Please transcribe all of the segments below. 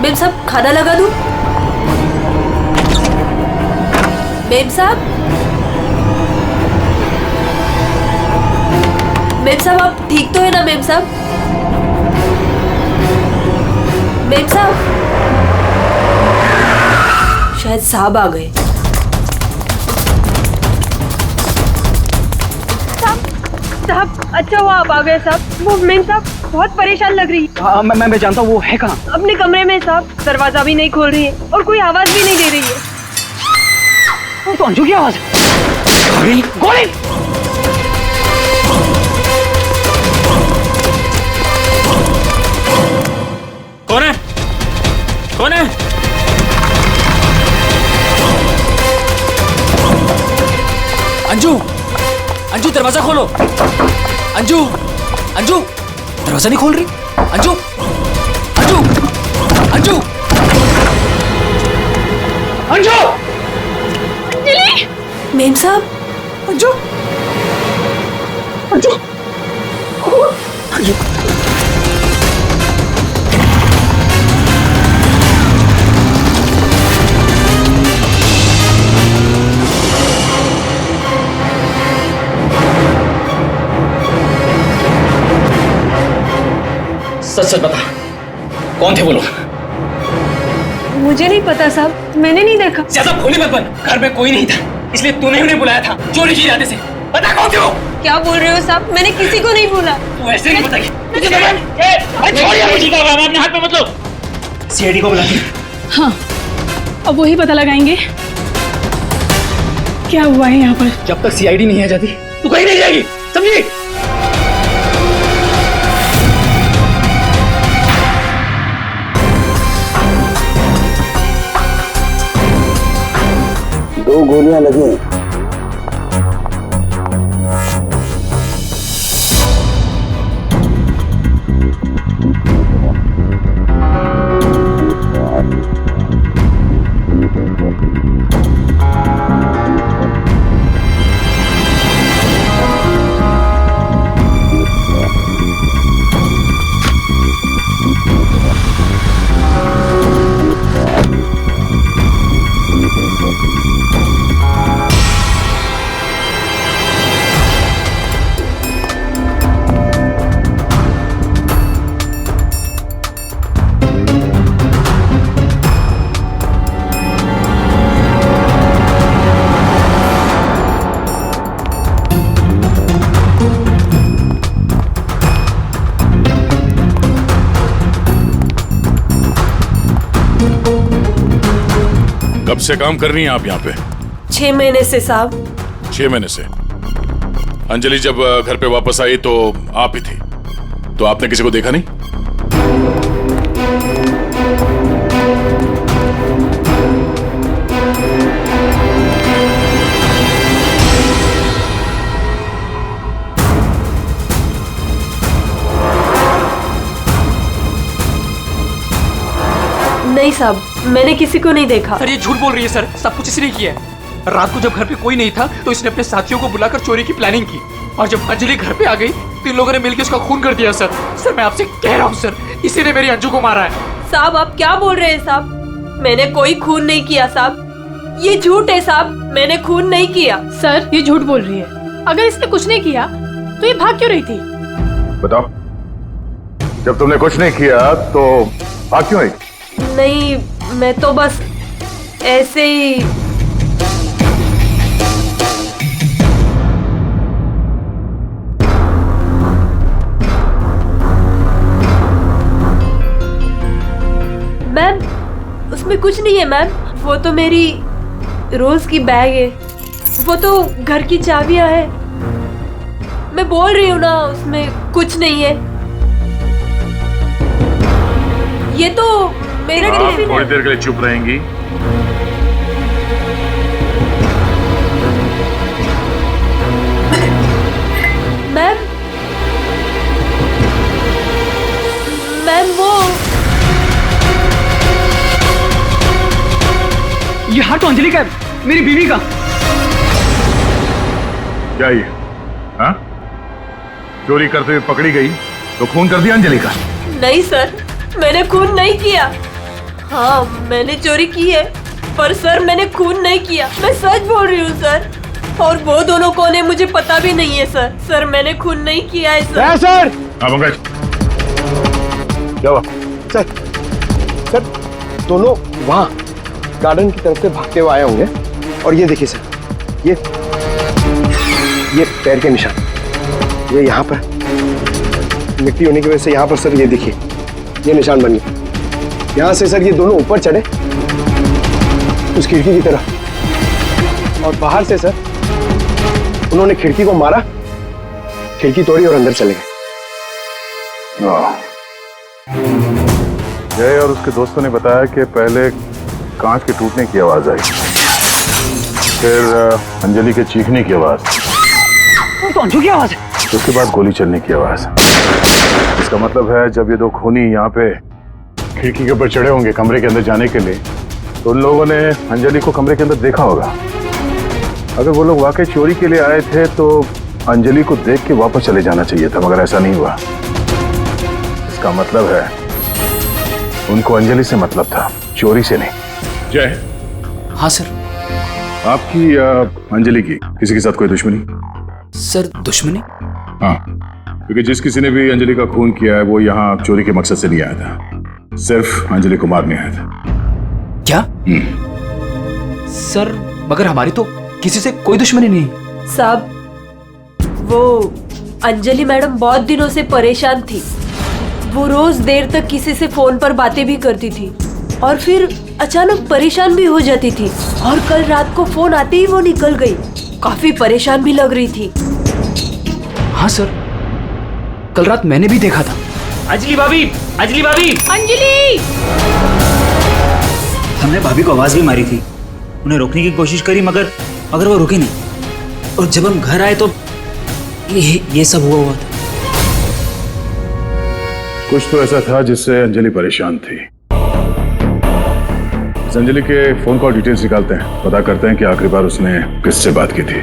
Ma'am साहब खाना लगा दूं? मेम साहब आप ठीक तो है ना मेम साहब? मेम साहब शायद साहब आ गए। साहब अच्छा हुआ आप आ गए साहब। वो मेम साहब बहुत परेशान लग रही है। हाँ मैं जानता हूँ, वो है कहाँ? अपने कमरे में साहब, दरवाजा भी नहीं खोल रही है और कोई आवाज भी नहीं दे रही है। वो तो अंजू की आवाज है। गोली गोली! कौन है? कौन है? अंजू अंजू दरवाजा खोलो। अंजू अंजू दरवाजा नहीं खोल रही। अंजू अंजू अंजू अंजू! अंजलि! मेम साहब अंजू अंजू अंजू! सच सच बता, कौन थे वो लोग? मुझे नहीं पता साहब, मैंने नहीं देखा। ज्यादा भोली मत बन, घर में कोई नहीं था इसलिए तूने उन्हें बुलाया था चोरी की इरादे से। बता कौन थे वो? क्या बोल रहे हो साहब? मैंने किसी को नहीं बोला। तू ऐसे नहीं बताएगी। अपने हाथ में मत लो। सीआईडी को बुलाती। हाँ अब वही पता लगाएंगे क्या हुआ है यहाँ पर। जब तक सीआईडी नहीं आ जाती तू कहीं नहीं जाएगी, समझी? दो गोलियां लगी। कब से काम कर रही हैं आप यहाँ पे? 6 महीने से साहब। 6 महीने से। अंजलि जब घर पे वापस आई तो आप ही थी, तो आपने किसी को देखा नहीं? नहीं साहब, मैंने किसी को नहीं देखा। सर ये झूठ बोल रही है सर, सब कुछ इसने किया है। रात को जब घर पे कोई नहीं था तो इसने अपने साथियों को बुलाकर चोरी की प्लानिंग की और जब अंजलि घर पे आ गई तो इन लोगों ने मिलकर उसका खून कर दिया। सर मैं आपसे कह रहा हूँ सर, इसी ने मेरी अंजू को मारा है। साहब आप क्या बोल रहे हैं साहब? मैंने कोई खून नहीं किया साहब, ये झूठ है साहब, मैंने खून नहीं किया। सर ये झूठ बोल रही है। अगर इसने कुछ नहीं किया तो ये भाग क्यों रही थी? बताओ, जब तुमने कुछ नहीं किया तो भाग क्यों रही? नहीं, मैं तो बस ऐसे ही। मैम उसमें कुछ नहीं है मैम, वो तो मेरी रोज की बैग है, वो तो घर की चाबियां है। मैं बोल रही हूँ ना, उसमें कुछ नहीं है। ये तो मेरा टिफिन थोड़ी है। देर के लिए चुप रहेंगी? मैम, मैम वो ये हार तो अंजलि का है, मेरी बीवी का। क्या ये? हाँ? चोरी करते हुए पकड़ी गई तो खून कर दिया अंजलि का? नहीं सर, मैंने खून नहीं किया। हाँ, मैंने चोरी की है, पर सर मैंने खून नहीं किया। मैं सच बोल रही हूँ सर। और वो दोनों कौन है मुझे पता भी नहीं है सर। सर मैंने खून नहीं किया है सर। सर हाँ पंकज, क्या हुआ? सर दोनों वहाँ गार्डन की तरफ से भागते हुए आए होंगे। और ये देखिए सर, ये पैर के निशान, ये यहाँ पर मिट्टी होने की वजह से यहाँ पर सर ये देखिए ये निशान बन गए। यहाँ से सर ये दोनों ऊपर चढ़े उस खिड़की की तरफ, और बाहर से सर उन्होंने खिड़की को मारा, खिड़की तोड़ी और अंदर चले गए। जय और उसके दोस्तों ने बताया कि पहले कांच के टूटने की आवाज आई, फिर अंजलि के चीखने की आवाज, तो अंजू की आवाज है। उसके बाद गोली चलने की आवाज। इसका मतलब है जब ये दो खूनी यहाँ पे खिड़की के ऊपर चढ़े होंगे कमरे के अंदर जाने के लिए, तो उन लोगों ने अंजलि को कमरे के अंदर देखा होगा। अगर वो लोग वाकई चोरी के लिए आए थे तो अंजलि को देख के वापस चले जाना चाहिए था, मगर ऐसा नहीं हुआ। इसका मतलब है उनको अंजलि से मतलब था, चोरी से नहीं। जय। हाँ सर। आपकी अंजलि की किसी के साथ कोई दुश्मनी? सर दुश्मनी? हाँ, क्योंकि जिस किसी ने भी अंजलि का खून किया है वो यहाँ चोरी के मकसद से नहीं आया था, सिर्फ अंजलि को मारने आया था। क्या? सर मगर हमारी तो किसी से कोई दुश्मनी नहीं। साहब, वो अंजलि मैडम बहुत दिनों से परेशान थी। वो रोज देर तक किसी से फोन पर बातें भी करती थी और फिर अचानक परेशान भी हो जाती थी। और कल रात को फोन आते ही वो निकल गई। काफी परेशान भी लग रही थी। हाँ सर, कल रात मैंने भी देखा था। अंजलि भाभी, अंजलि भाभी। अंजलि! हमने भाभी को आवाज भी मारी थी, उन्हें रोकने की कोशिश करी मगर वो रुके नहीं। और जब हम घर आए तो ये सब हुआ था। कुछ तो ऐसा था जिससे अंजलि परेशान थी। इस अंजलि के फोन कॉल डिटेल्स निकालते हैं, पता करते हैं कि आखिरी बार उसने किससे बात की थी।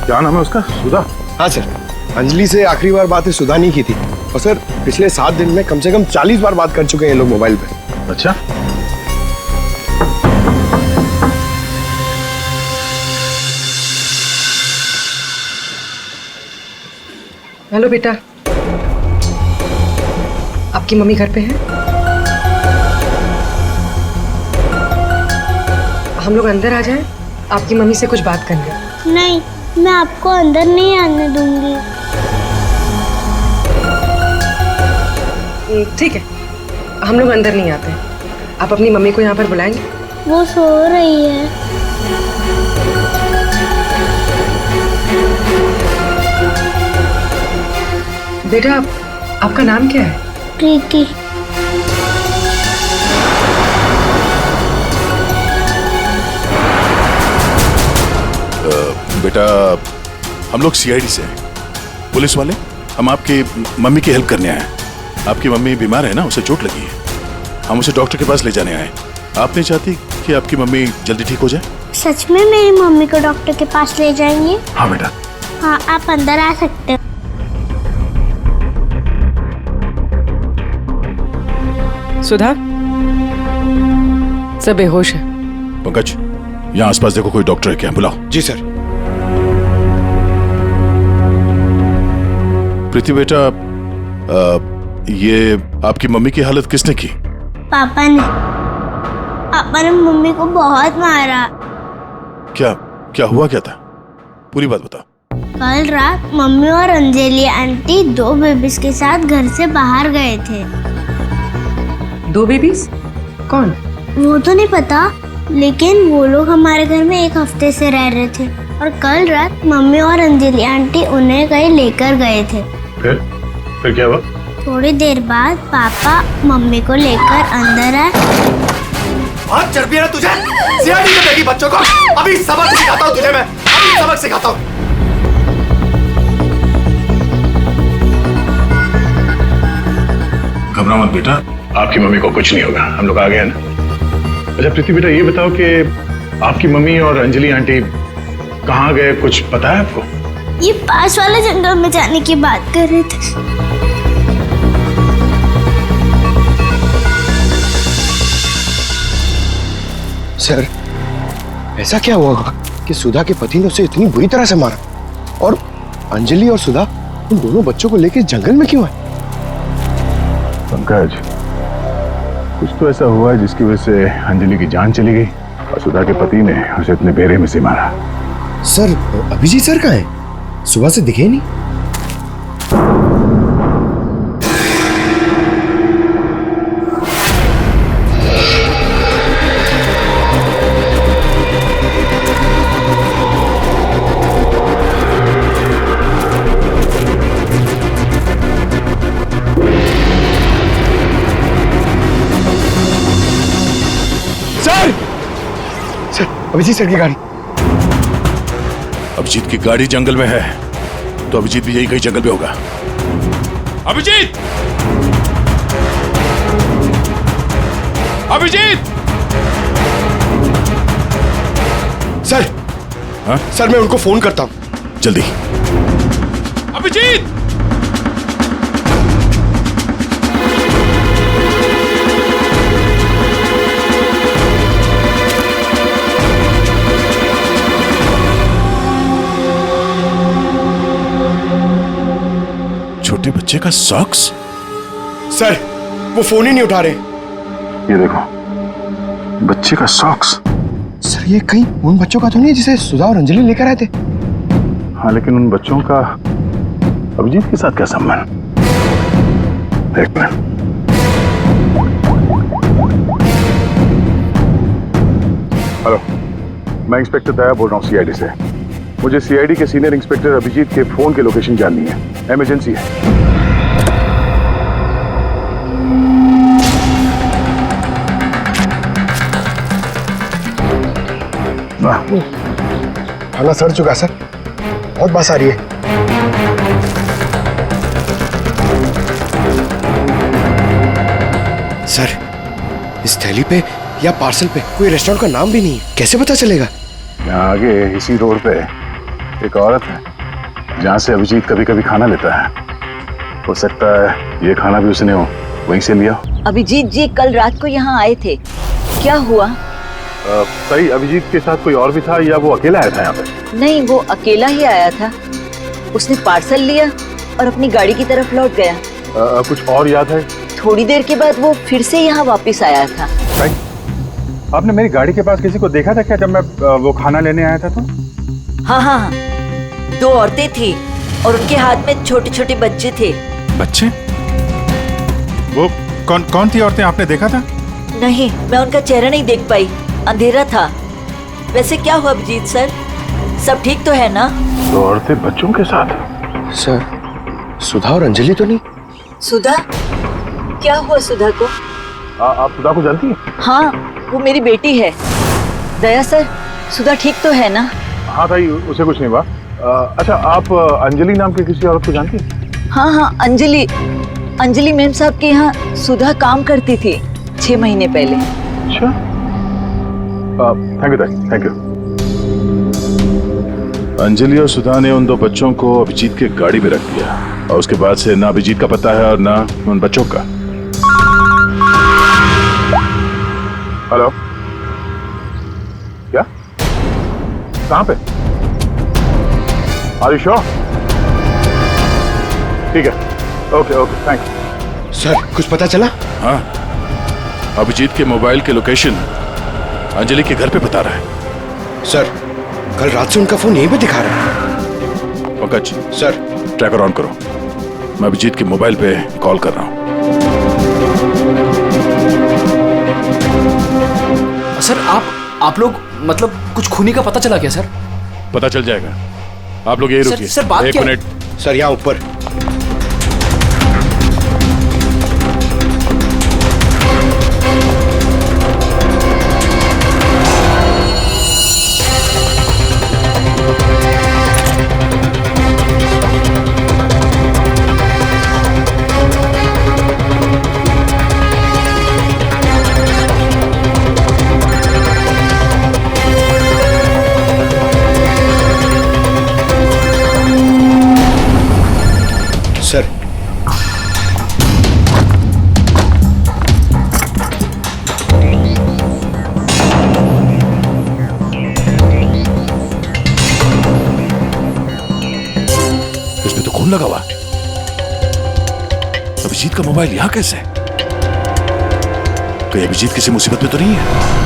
क्या नाम है उसका? सुधा? हाँ सर, अंजलि से आखिरी बार बात सुधा नहीं की थी। और सर पिछले 7 दिन में कम से कम 40 बार बात कर चुके हैं ये लोग मोबाइल पे। अच्छा, हेलो बेटा, आपकी मम्मी घर पे है? हम लोग अंदर आ जाएं? आपकी मम्मी से कुछ बात करनी है। नहीं, मैं आपको अंदर नहीं आने दूंगी। ठीक है, हम लोग अंदर नहीं आते। आप अपनी मम्मी को यहाँ पर बुलाएंगे? वो सो रही है। बेटा, आपका नाम क्या है? प्रीति। बेटा हम लोग सीआईडी से हैं, पुलिस वाले। हम आपकी मम्मी की हेल्प करने आए हैं। आपकी मम्मी बीमार है ना, उसे चोट लगी है। हम उसे डॉक्टर के पास ले जाने आए। आप नहीं चाहती कि आपकी मम्मी जल्दी ठीक हो जाए? सच में मेरी मम्मी को डॉक्टर के पास ले जाएंगे? हाँ बेटा। हाँ, आप अंदर आ सकते हो। सुधा, सब बेहोश है। पंकज, यहाँ आसपास देखो कोई डॉक्टर है क्या, बुलाओ। जी सर। प्रीति बेटा, ये आपकी मम्मी की हालत किसने की? पापा ने मम्मी को बहुत मारा। क्या हुआ क्या था? पूरी बात बता। कल रात मम्मी और अंजलि आंटी 2 बेबीज के साथ घर से बाहर गए थे। 2 बेबीज? कौन? वो तो नहीं पता, लेकिन वो लोग हमारे घर में 1 हफ्ते से रह रहे थे और कल रात मम्मी और अंजलि आंटी उन्हें कहीं लेकर गए थे। फिर क्या हुआ? थोड़ी देर बाद पापा मम्मी को लेकर अंदर आए। बहुत चर्बी है ना तुझे? सियानी कर देगी बच्चों को। अभी सबक सिखाता हूँ तुझे मैं, अभी सबक सिखाता हूँ। घबरा मत बेटा, आपकी मम्मी को कुछ नहीं होगा, हम लोग आ गए हैं ना। अच्छा प्रीति बेटा, ये बताओ कि आपकी मम्मी और अंजलि आंटी कहाँ गए, कुछ पता है आपको? ये पास वाले जंगल में जाने की बात कर रहे थे। सर, ऐसा क्या हुआ होगा कि सुधा के पति ने उसे इतनी बुरी तरह से मारा और अंजलि और सुधा उन दोनों बच्चों को लेकर जंगल में क्यों आए? पंकज, कुछ तो ऐसा हुआ है जिसकी वजह से अंजलि की जान चली गई और सुधा के पति ने उसे इतने बेरे में से मारा। सर, अभिजीत सर कहाँ है? सुबह से दिखे नहीं। सर, अभिजीत सर की गाड़ी। अभिजीत की गाड़ी जंगल में है तो अभिजीत भी यही कहीं जंगल में होगा। अभिजीत! अभिजीत! सर, हाँ? सर मैं उनको फोन करता हूँ। जल्दी। अभिजीत! छोटे बच्चे का सॉक्स? सर, वो फोन ही नहीं उठा रहे। ये देखो, बच्चे का सॉक्स। सर, ये कहीं उन बच्चों का तो नहीं जिसे सुधा और अंजलि लेकर आए थे? हाँ, लेकिन उन बच्चों का अभिजीत के साथ क्या संबंध? एक मिनट। हेलो, मैं इंस्पेक्टर दया बोल रहा हूँ सीआईडी से। मुझे सीआईडी के सीनियर इंस्पेक्टर अभिजीत के फोन के लोकेशन जाननी है, इमरजेंसी है। थाना सड़ चुका सर, बहुत बस आ रही है। सर, इस थैली पे या पार्सल पे कोई रेस्टोरेंट का नाम भी नहीं है, कैसे पता चलेगा? यहाँ आगे इसी रोड पे एक औरत है जहाँ से अभिजीत कभी कभी खाना लेता है। हो सकता है ये खाना भी उसने हो वहीं से लिया। अभिजीत जी कल रात को यहाँ आए थे, क्या हुआ? सही, अभिजीत के साथ कोई और भी था या वो अकेला आया था यहाँ पे? नहीं, वो अकेला ही आया था। उसने पार्सल लिया और अपनी गाड़ी की तरफ लौट गया। कुछ और याद है? थोड़ी देर के बाद वो फिर से यहाँ वापस आया था। आपने मेरी गाड़ी के पास किसी को देखा था क्या जब मैं वो खाना लेने आया था तो? हाँ हाँ हाँ, 2 औरतें थी और उनके हाथ में छोटे छोटे बच्चे थे। बच्चे? वो कौन थी औरतें, आपने देखा था? नहीं, मैं उनका चेहरा नहीं देख पाई, अंधेरा था। वैसे क्या हुआ अभिजीत सर, सब ठीक तो है ना? 2 औरतें बच्चों के साथ? सर, सुधा और अंजलि तो नहीं? सुधा? क्या हुआ सुधा को? आप सुधा को जानती हैं? हाँ, वो मेरी बेटी है। दया सर, सुधा ठीक तो है ना? हाँ भाई, उसे कुछ नहीं हुआ। अच्छा, आप अंजलि नाम के किसी औरत को जानती हैं? हाँ हाँ, अंजलि मैम साहब के यहाँ सुधा काम करती थी 6 महीने पहले। अच्छा, थैंक यू। अंजलि और सुधा ने उन 2 बच्चों को अभिजीत के गाड़ी में रख दिया और उसके बाद से ना अभिजीत का पता है और ना उन बच्चों का। हेलो, क्या? कहाँ पे? Are you sure? ठीक है, ओके, थैंक्स। सर, कुछ पता चला? हाँ, अभिजीत के मोबाइल के लोकेशन अंजलि के घर पे बता रहा है। सर, कल रात से उनका फोन यहीं पे दिखा रहा है। पंकज सर, ट्रैकर ऑन करो, मैं अभिजीत के मोबाइल पे कॉल कर रहा हूँ। सर, आप लोग मतलब कुछ खूनी का पता चला क्या सर? पता चल जाएगा, आप लोग यही रुकिए। सर, बात एक क्या? मिनट सर यहाँ ऊपर। सर इसमें तो खून लगा हुआ। अभिजीत का मोबाइल यहां कैसे? कहीं अभिजीत किसी मुसीबत में तो नहीं है?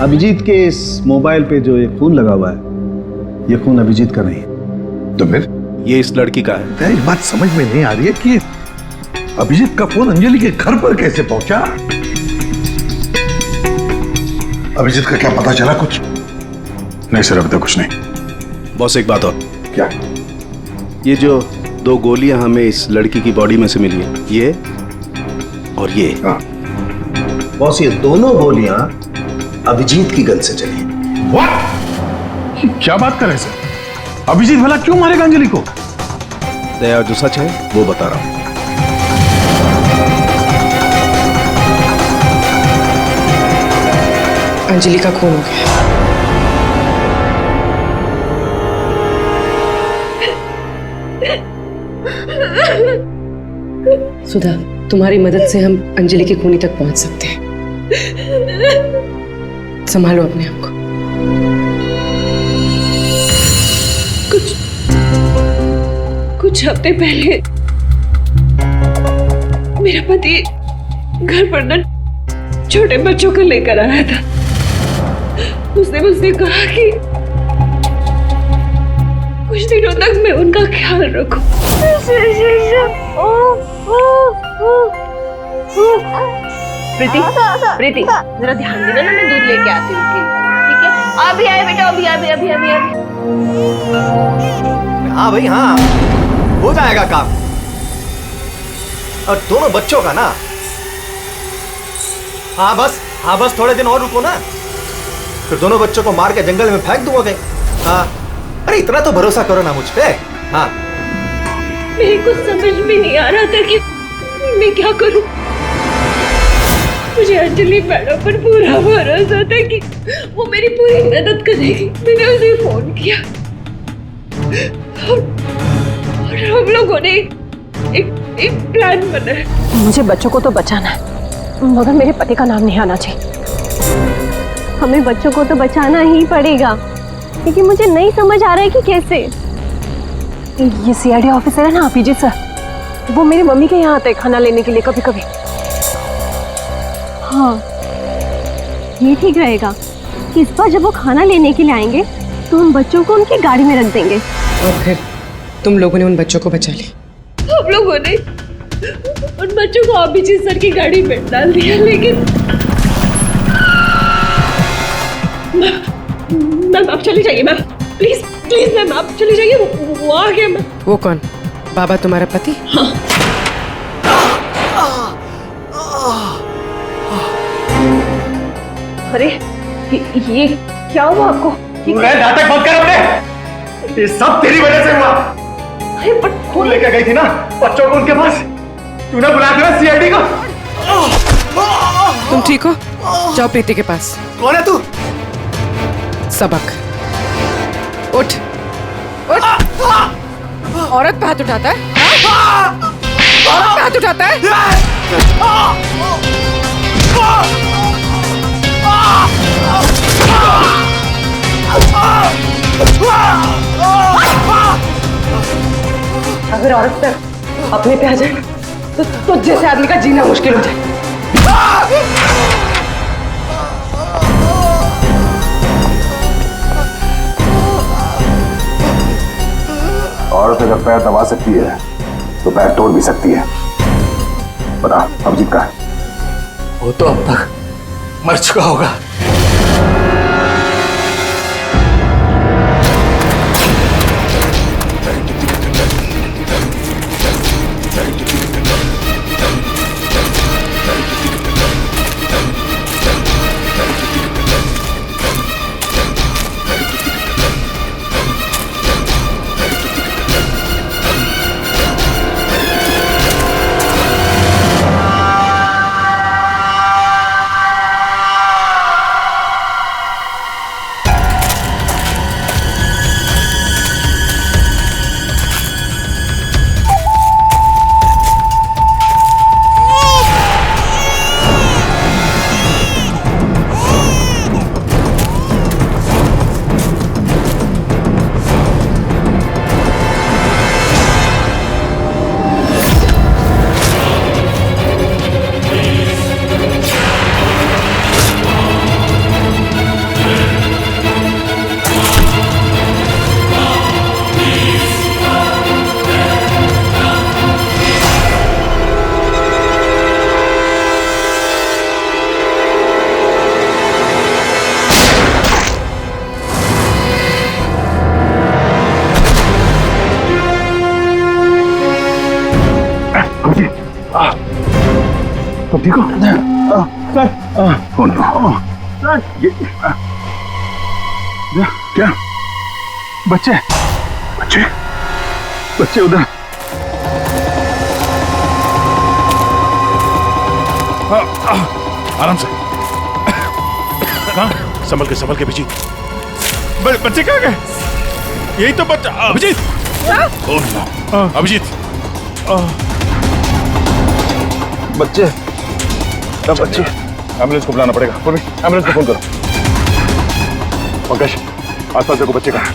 अभिजीत के इस मोबाइल पे जो ये खून लगा हुआ है, ये खून अभिजीत का नहीं है। तो फिर ये इस लड़की का है। एक बात समझ में नहीं आ रही है कि अभिजीत का फोन अंजलि के घर पर कैसे पहुंचा? अभिजीत का क्या पता चला कुछ? नहीं सर, अभी तक कुछ नहीं। बॉस एक बात और। क्या? ये जो 2 गोलियां हमें इस लड़की की बॉडी में से मिली है, ये और ये। हाँ। बॉस ये दोनों गोलियां अभिजीत की गन से चली। What? क्या बात कर रहे हैं सर? अभिजीत भला क्यों मारेगा अंजलि को? दया, जो सच है वो बता रहा हूं। अंजलि का खून हो गया। सुधा, तुम्हारी मदद से हम अंजलि की खूनी तक पहुंच सकते हैं। संभालो अपने आप को। कुछ हफ्ते पहले मेरा पति घर पर न छोटे बच्चों को लेकर आया था। उसने मुझसे कहा कि कुछ दिनों तक मैं उनका ख्याल रखूं। प्रीति, प्रीति, जरा ध्यान देना ना, मैं दूध लेके आती हूँ। ठीक है? अभी आए बेटा, अभी अभी अभी अभी अभी। हाँ भाई हाँ, हो जाएगा काम। और दोनों बच्चों का ना, हाँ बस थोड़े दिन और रुको ना, फिर दोनों बच्चों को मार के जंगल में फेंक दूंगा। हाँ, अरे इतना तो भरोसा करो ना मुझ पे। हाँ, मेरे को समझ में नहीं आ रहा था कि मैं क्या करूं। मुझे अंजलि मैडम पर पूरा भरोसा था कि वो मेरी पूरी मदद करेगी। मैंने उसे फोन किया और हम लोगों ने एक एक प्लान बना है। मुझे बच्चों को तो बचाना है, मगर मेरे पति का नाम नहीं आना चाहिए। हमें बच्चों को तो बचाना ही पड़ेगा, लेकिन मुझे नहीं समझ आ रहा है कि कैसे। ये सीआईडी ऑफिसर है ना अभिजीत सर, वो मेरी मम्मी के यहाँ आते हैं खाना लेने के लिए कभी कभी। हाँ, ये ठीक रहेगा कि इस बार जब वो खाना लेने के लिए आएंगे तो हम बच्चों को उनकी गाड़ी में रख देंगे। और फिर तुम लोगों ने उन बच्चों को बचा लिया। हम लोगों ने उन बच्चों को अभिजीत सर की गाड़ी में डाल दिया, लेकिन मैम आप चली जाइए मैम, प्लीज प्लीज मैम आप चली जाइए, वो आ गया मैम। वो कौन? बाबा तुम्हारा पति? हाँ। अरे ये क्या हुआ आपको? मैं नाटक बंद कर अपने, ये सब तेरी वजह से हुआ। अरे बट खून लेकर गई थी ना बच्चों को उनके पास, तूने बुलाया था ना सीआईडी को। तुम ठीक हो? जाओ प्रीति के पास। कौन है तू? सबक। उठ उठ। औरत पे हाथ उठाता है? औरत पे हाथ उठाता है? अगर औरत पे अपने पे आ जाए तो जैसे आदमी का जीना मुश्किल हो जाए। औरत अगर पैर दबा सकती है तो पैर तोड़ भी सकती है। बता अभिजीत का? वो तो अब तक मर चुका होगा। तुम ठीक हो? सर, ये क्या? बच्चे बच्चे बच्चे उधर। आराम से। कहाँ? संभल के अभिजीत। बच्चे कहाँ गए? यही तो बच्चा। अभिजीत। अभिजीत। बच्चे बच्चे। एम्बुलेंस को बुलाना पड़ेगा। एम्बुलेंस को फोन करो। पंकज, आसपास देखो बच्चे कहाँ हैं।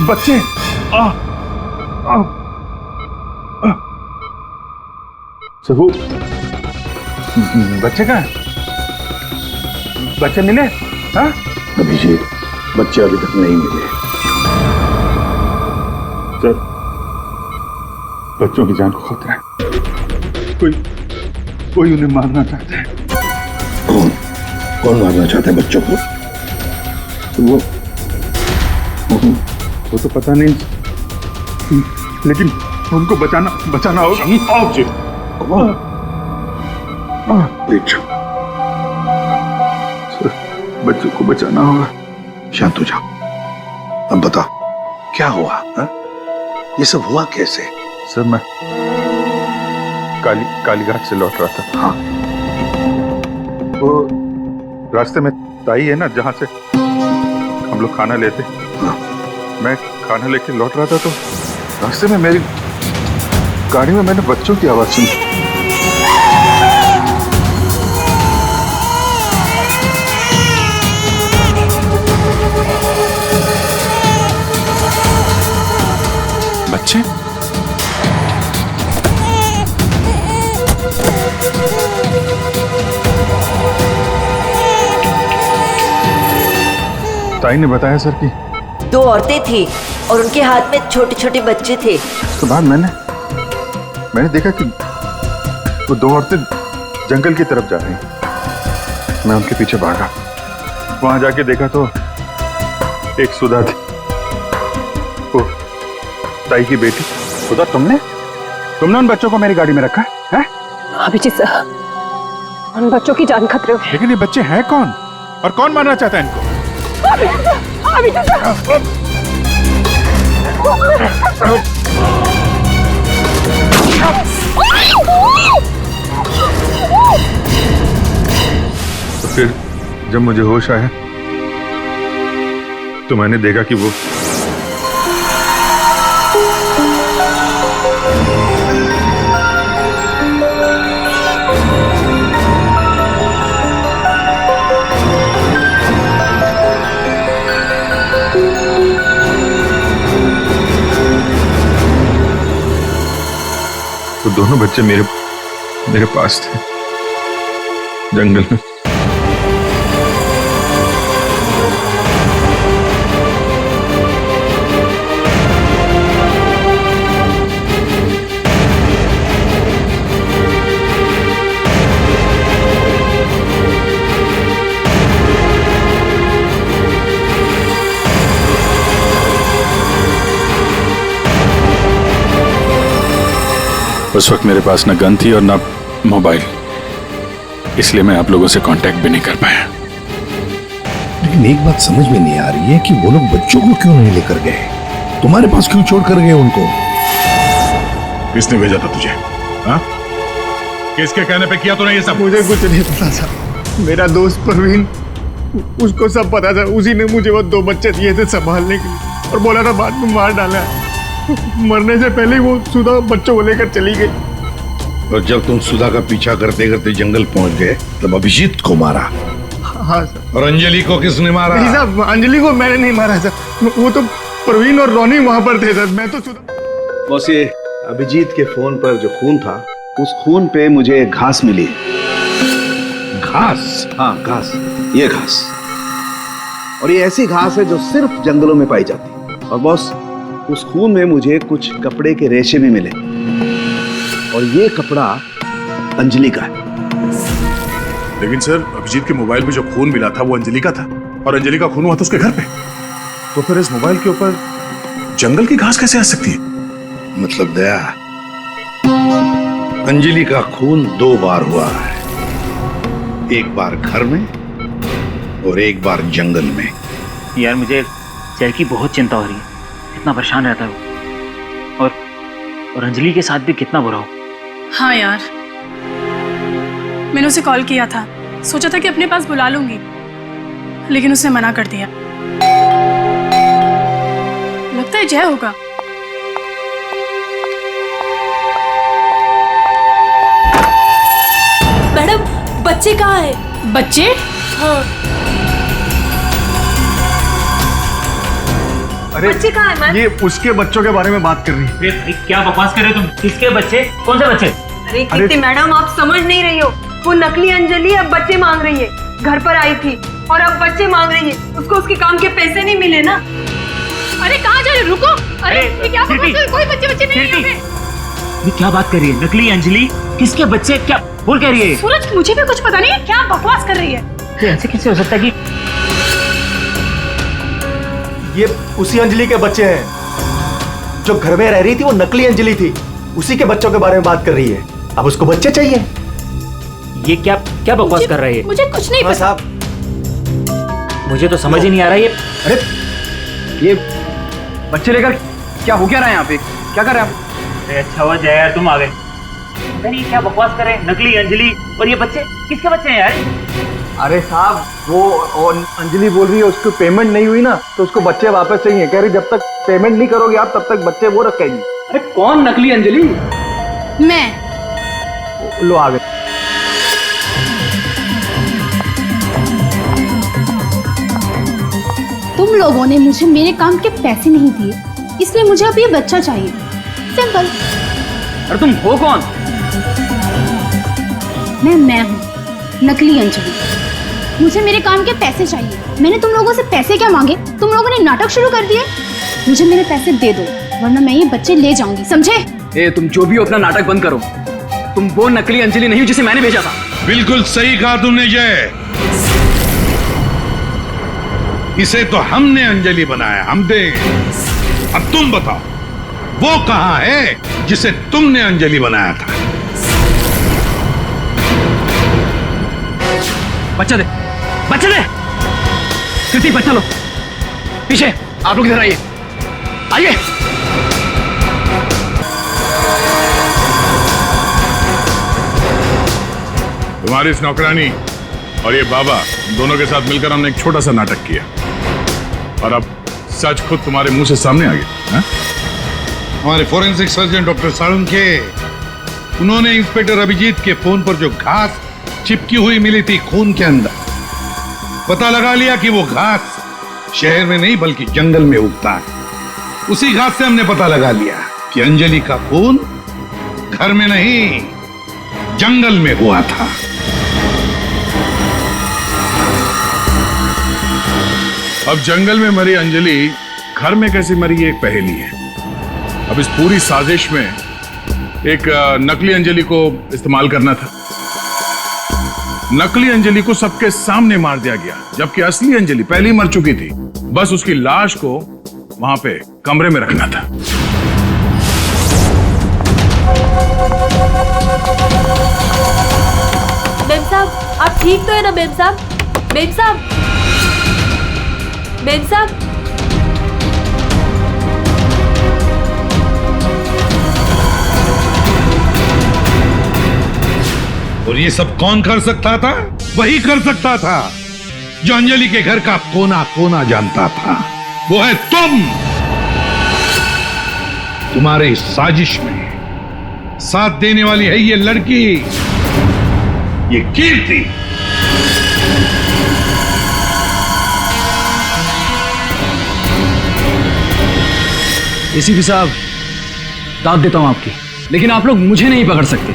बच्चे सबू, बच्चे कहाँ? बच्चे मिले? हाँ? अभिजीत, बच्चे अभी तक नहीं मिले। सर, बच्चों की जान को खतरा है। कोई उन्हें मारना चाहता है। कौन मारना चाहता है बच्चों को? वो तो पता नहीं, लेकिन उनको बचाना होगा। आओ जी। बच्चों को बचाना होगा। शांत हो जाओ। अब बताओ क्या हुआ हा? ये सब हुआ कैसे? सर मैं कालीघाट से लौट रहा था। हाँ। वो रास्ते में ताई है ना जहाँ से हम लोग खाना लेते। हाँ। मैं खाना लेके लौट रहा था तो रास्ते में मेरी गाड़ी में मैंने बच्चों की आवाज सुनी। बच्चे? ताई ने बताया सर कि 2 औरतें थी और उनके हाथ में छोटे छोटे बच्चे थे। उसके बाद मैंने देखा कि वो 2 औरतें जंगल की तरफ जा रही हैं। मैं उनके पीछे भागा। वहां जाके देखा तो एक सुधा थी, वो ताई की बेटी। सुधा, तुमने उन बच्चों को मेरी गाड़ी में रखा है? अभिजीत सर, उन बच्चों की जान खतरे में। लेकिन ये बच्चे हैं कौन और कौन मारना चाहता है इनको? अभिजीत सर, तो फिर जब मुझे होश आया तो मैंने देखा कि वो दोनों बच्चे मेरे पास थे जंगल में। उस वक्त मेरे पास ना गन थी और ना मोबाइल, इसलिए मैं आप लोगों से कांटेक्ट भी नहीं कर पाया। लेकिन एक बात समझ में नहीं आ रही है कि वो लोग बच्चों को क्यों नहीं लेकर गए? तुम्हारे पास क्यों छोड़ कर गए उनको? किसने भेजा था तुझे? हाँ? किसके कहने पे किया तूने ये सब? मुझे कुछ नहीं पता था। मेरा दोस्त परवीन, उसको सब पता था। उसी ने मुझे वो 2 बच्चे दिए थे संभालने के लिए और बोला था बाद में मार डाला। मरने से पहले वो सुधा बच्चों को लेकर चली गई। और जब तुम सुधा का पीछा करते करते जंगल पहुंच गए तब अभिजीत को मारा। हाँ सर। और अंजलि को किसने मारा? नहीं साहब, अंजलि को मैंने नहीं मारा सर। वो तो परवीन और रोनी वहां पर थे सर। मैं तो सुधा। बस ये अभिजीत के फोन पर जो खून था, उस खून पे मुझे घास मिली। घास? हाँ घास, ये घास। और ये ऐसी घास है जो सिर्फ जंगलों में पाई जाती है। और बॉस, उस खून में मुझे कुछ कपड़े के रेशे भी मिले और ये कपड़ा अंजलि का है। लेकिन सर, अभिजीत के मोबाइल पे जो खून मिला था वो अंजलि का था और अंजलि का खून हुआ था उसके घर पे। तो फिर इस मोबाइल के ऊपर जंगल की घास कैसे आ सकती है? मतलब दया, अंजलि का खून 2 बार हुआ है, एक बार घर में और एक बार जंगल में। यार मुझे जय की बहुत चिंता हो रही है, कितना परेशान रहता है वो, और अंजलि के साथ भी कितना बुरा हो। हाँ यार, मैंने उसे कॉल किया था, सोचा था कि अपने पास बुला लूंगी, लेकिन उसने मना कर दिया। लगता है जय होगा। मैडम, बच्चे कहाँ हैं? बच्चे? हाँ। अरे बच्चे कहाँ हैं मैम? ये उसके बच्चों के बारे में बात कर रही है। अरे क्या बकवास कर रहे हो तुम? किसके बच्चे? कौन से बच्चे? अरे कीर्ति मैडम, आप समझ नहीं रही हो। वो नकली अंजलि अब बच्चे मांग रही है। घर पर आई थी और अब बच्चे मांग रही है। उसको उसके काम के पैसे नहीं मिले ना। अरे कहाँ जा रहे? रुको। अरे ये क्या बकवास कर रही हो? कोई बच्चे नहीं है। ये क्या बात कर रही है? नकली अंजलि? किसके बच्चे? क्या बोल कह रही है? सूरज, मुझे भी कुछ पता नहीं है, क्या बकवास कर रही है। तो ऐसे कैसे हो सकता है कि ये उसी अंजलि के बच्चे हैं जो घर में रह रही थी। वो नकली अंजलि थी, उसी के बच्चों के बारे में बात कर रही है। अब उसको बच्चे चाहिए। ये क्या बकवास कर रही है? मुझे कुछ नहीं पता। मुझे तो समझ ही नहीं आ रहा ये। अरे ये बच्चे लेकर क्या हो क्या रहा है यहाँ पे, क्या कर रहे हैं आप? अरे अच्छा हुआ जया यार तुम आ गए। अरे ये क्या बकवास करे, नकली अंजलि और ये बच्चे किसके बच्चे हैं यार? अरे साहब वो अंजलि बोल रही है उसको पेमेंट नहीं हुई ना तो उसको बच्चे वापस चाहिए। कह रही जब तक पेमेंट नहीं करोगे आप तब तक बच्चे वो रखेगी। अरे कौन नकली अंजलि? मैं। लो आ गए। तुम लोगों ने मुझे मेरे काम के पैसे नहीं दिए, इसलिए मुझे अब ये बच्चा चाहिए। सिंपल। अरे तुम हो कौन? मैं हूँ नकली अंजलि। मुझे मेरे काम के पैसे चाहिए। मैंने तुम लोगों से पैसे क्या मांगे, तुम लोगों ने नाटक शुरू कर दिए। मुझे मेरे पैसे दे दो वरना मैं ये बच्चे ले जाऊंगी, समझे? ए तुम जो भी हो अपना नाटक बंद करो। तुम वो नकली अंजलि नहीं हो जिसे मैंने भेजा था। बिल्कुल सही कहा तुमने जय। इसे तो हमने अंजलि बनाया, हमने। अब तुम बताओ वो कहां है जिसे तुमने अंजलि बनाया था? बच्चा दे, बच्चा दे। कृति बच्चा लो। पीछे आप लोग इधर आइए, आइए। तुम्हारी इस नौकरानी और ये बाबा दोनों के साथ मिलकर हमने एक छोटा सा नाटक किया और अब सच खुद तुम्हारे मुंह से सामने आ गया। हमारे फोरेंसिक सर्जन डॉक्टर साळुंखे, उन्होंने इंस्पेक्टर अभिजीत के फोन पर जो घास चिपकी हुई मिली थी खून के अंदर, पता लगा लिया कि वो घास शहर में नहीं बल्कि जंगल में उगता है। उसी घास से हमने पता लगा लिया कि अंजलि का खून घर में नहीं जंगल में हुआ था। अब जंगल में मरी अंजलि घर में कैसे मरी एक पहेली है। अब इस पूरी साजिश में एक नकली अंजलि को इस्तेमाल करना था। नकली अंजलि को सबके सामने मार दिया गया जबकि असली अंजलि पहले ही मर चुकी थी। बस उसकी लाश को वहां पे कमरे में रखना था। मेम साहब आप ठीक तो है ना? मेम साहब, मेम साहब, मेम साहब। और ये सब कौन कर सकता था? वही कर सकता था जो अंजलि के घर का कोना कोना जानता था। वो है तुम। तुम्हारे इस साजिश में साथ देने वाली है ये लड़की, ये कीर्ति। एसीपी साहब, दाद देता हूं आपकी, लेकिन आप लोग मुझे नहीं पकड़ सकते।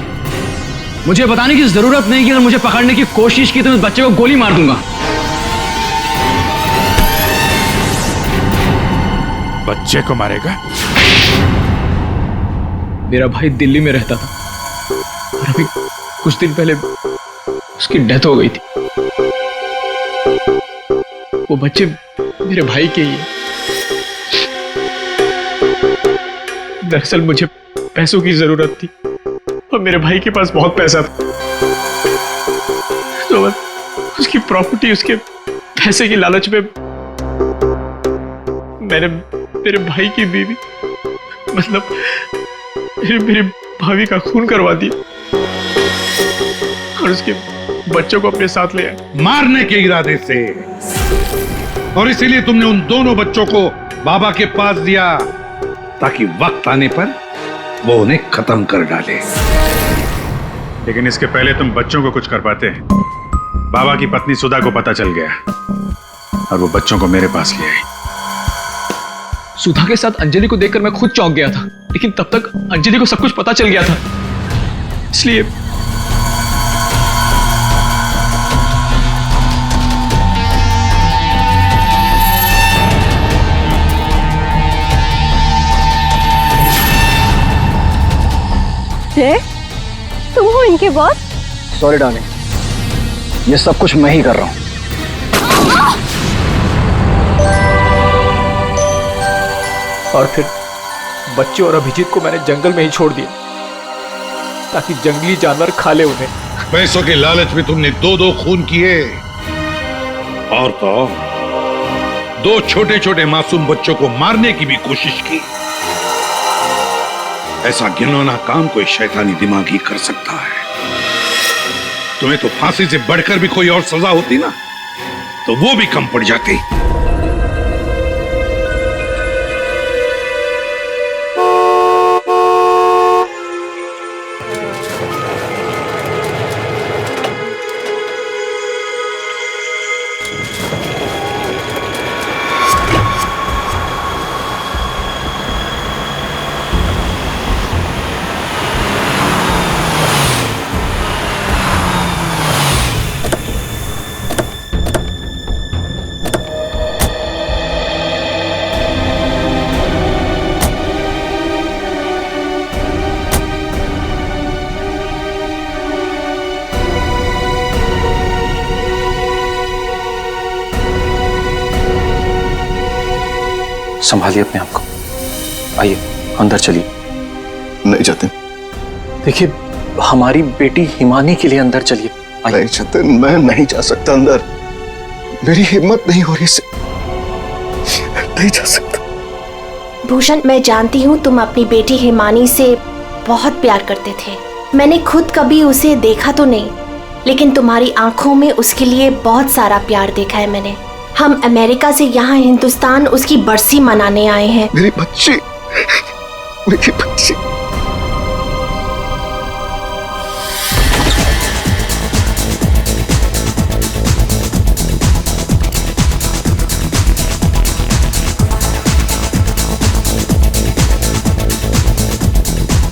मुझे बताने की जरूरत नहीं कि अगर मुझे पकड़ने की कोशिश की तो मैं बच्चे को गोली मार दूंगा। बच्चे को मारेगा? मेरा भाई दिल्ली में रहता था और अभी कुछ दिन पहले उसकी डेथ हो गई थी। वो बच्चे मेरे भाई के ही हैं। दरअसल मुझे पैसों की जरूरत थी और मेरे भाई के पास बहुत पैसा था, तो उसकी प्रॉपर्टी, उसके पैसे की लालच में मैंने मेरे भाई की बीवी, मतलब मेरे भाभी का खून करवा दिया और उसके बच्चों को अपने साथ ले आए मारने के इरादे से। और इसीलिए तुमने उन दोनों बच्चों को बाबा के पास दिया ताकि वक्त आने पर वो उन्हें खत्म कर डाले। लेकिन इसके पहले तुम बच्चों को कुछ कर पाते। बाबा की पत्नी सुधा को पता चल गया और वो बच्चों को मेरे पास ले आई। सुधा के साथ अंजलि को देखकर मैं खुद चौंक गया था, लेकिन तब तक अंजलि को सब कुछ पता चल गया था, इसलिए तुम हो इनके बॉस? सॉरी डार्लिंग, ये सब कुछ मैं ही कर रहा हूं। और फिर बच्चे और अभिजीत को मैंने जंगल में ही छोड़ दिया ताकि जंगली जानवर खा ले उन्हें। पैसों के लालच में तुमने दो खून किए और तो 2 छोटे छोटे मासूम बच्चों को मारने की भी कोशिश की। ऐसा घिनौना काम कोई शैतानी दिमाग ही कर सकता है। तुम्हें तो फांसी से बढ़कर भी कोई और सजा होती ना, तो वो भी कम पड़ जाती। संभालिए अपने आप को। आइए अंदर चलिए। नहीं जाते। देखिए हमारी बेटी हिमानी के लिए अंदर चलिए। नहीं जाते, मैं नहीं जा सकता अंदर। मेरी हिम्मत नहीं हो रही से नहीं जा सकता। भूषण, मैं जानती हूँ तुम अपनी बेटी हिमानी से बहुत प्यार करते थे। मैंने खुद कभी उसे देखा तो नहीं, लेकिन तुम्हारी आंखों में उसके लिए बहुत सारा प्यार देखा है मैंने। हम अमेरिका से यहाँ हिंदुस्तान उसकी बरसी मनाने आए हैं। मेरी बच्ची, मेरी बच्ची।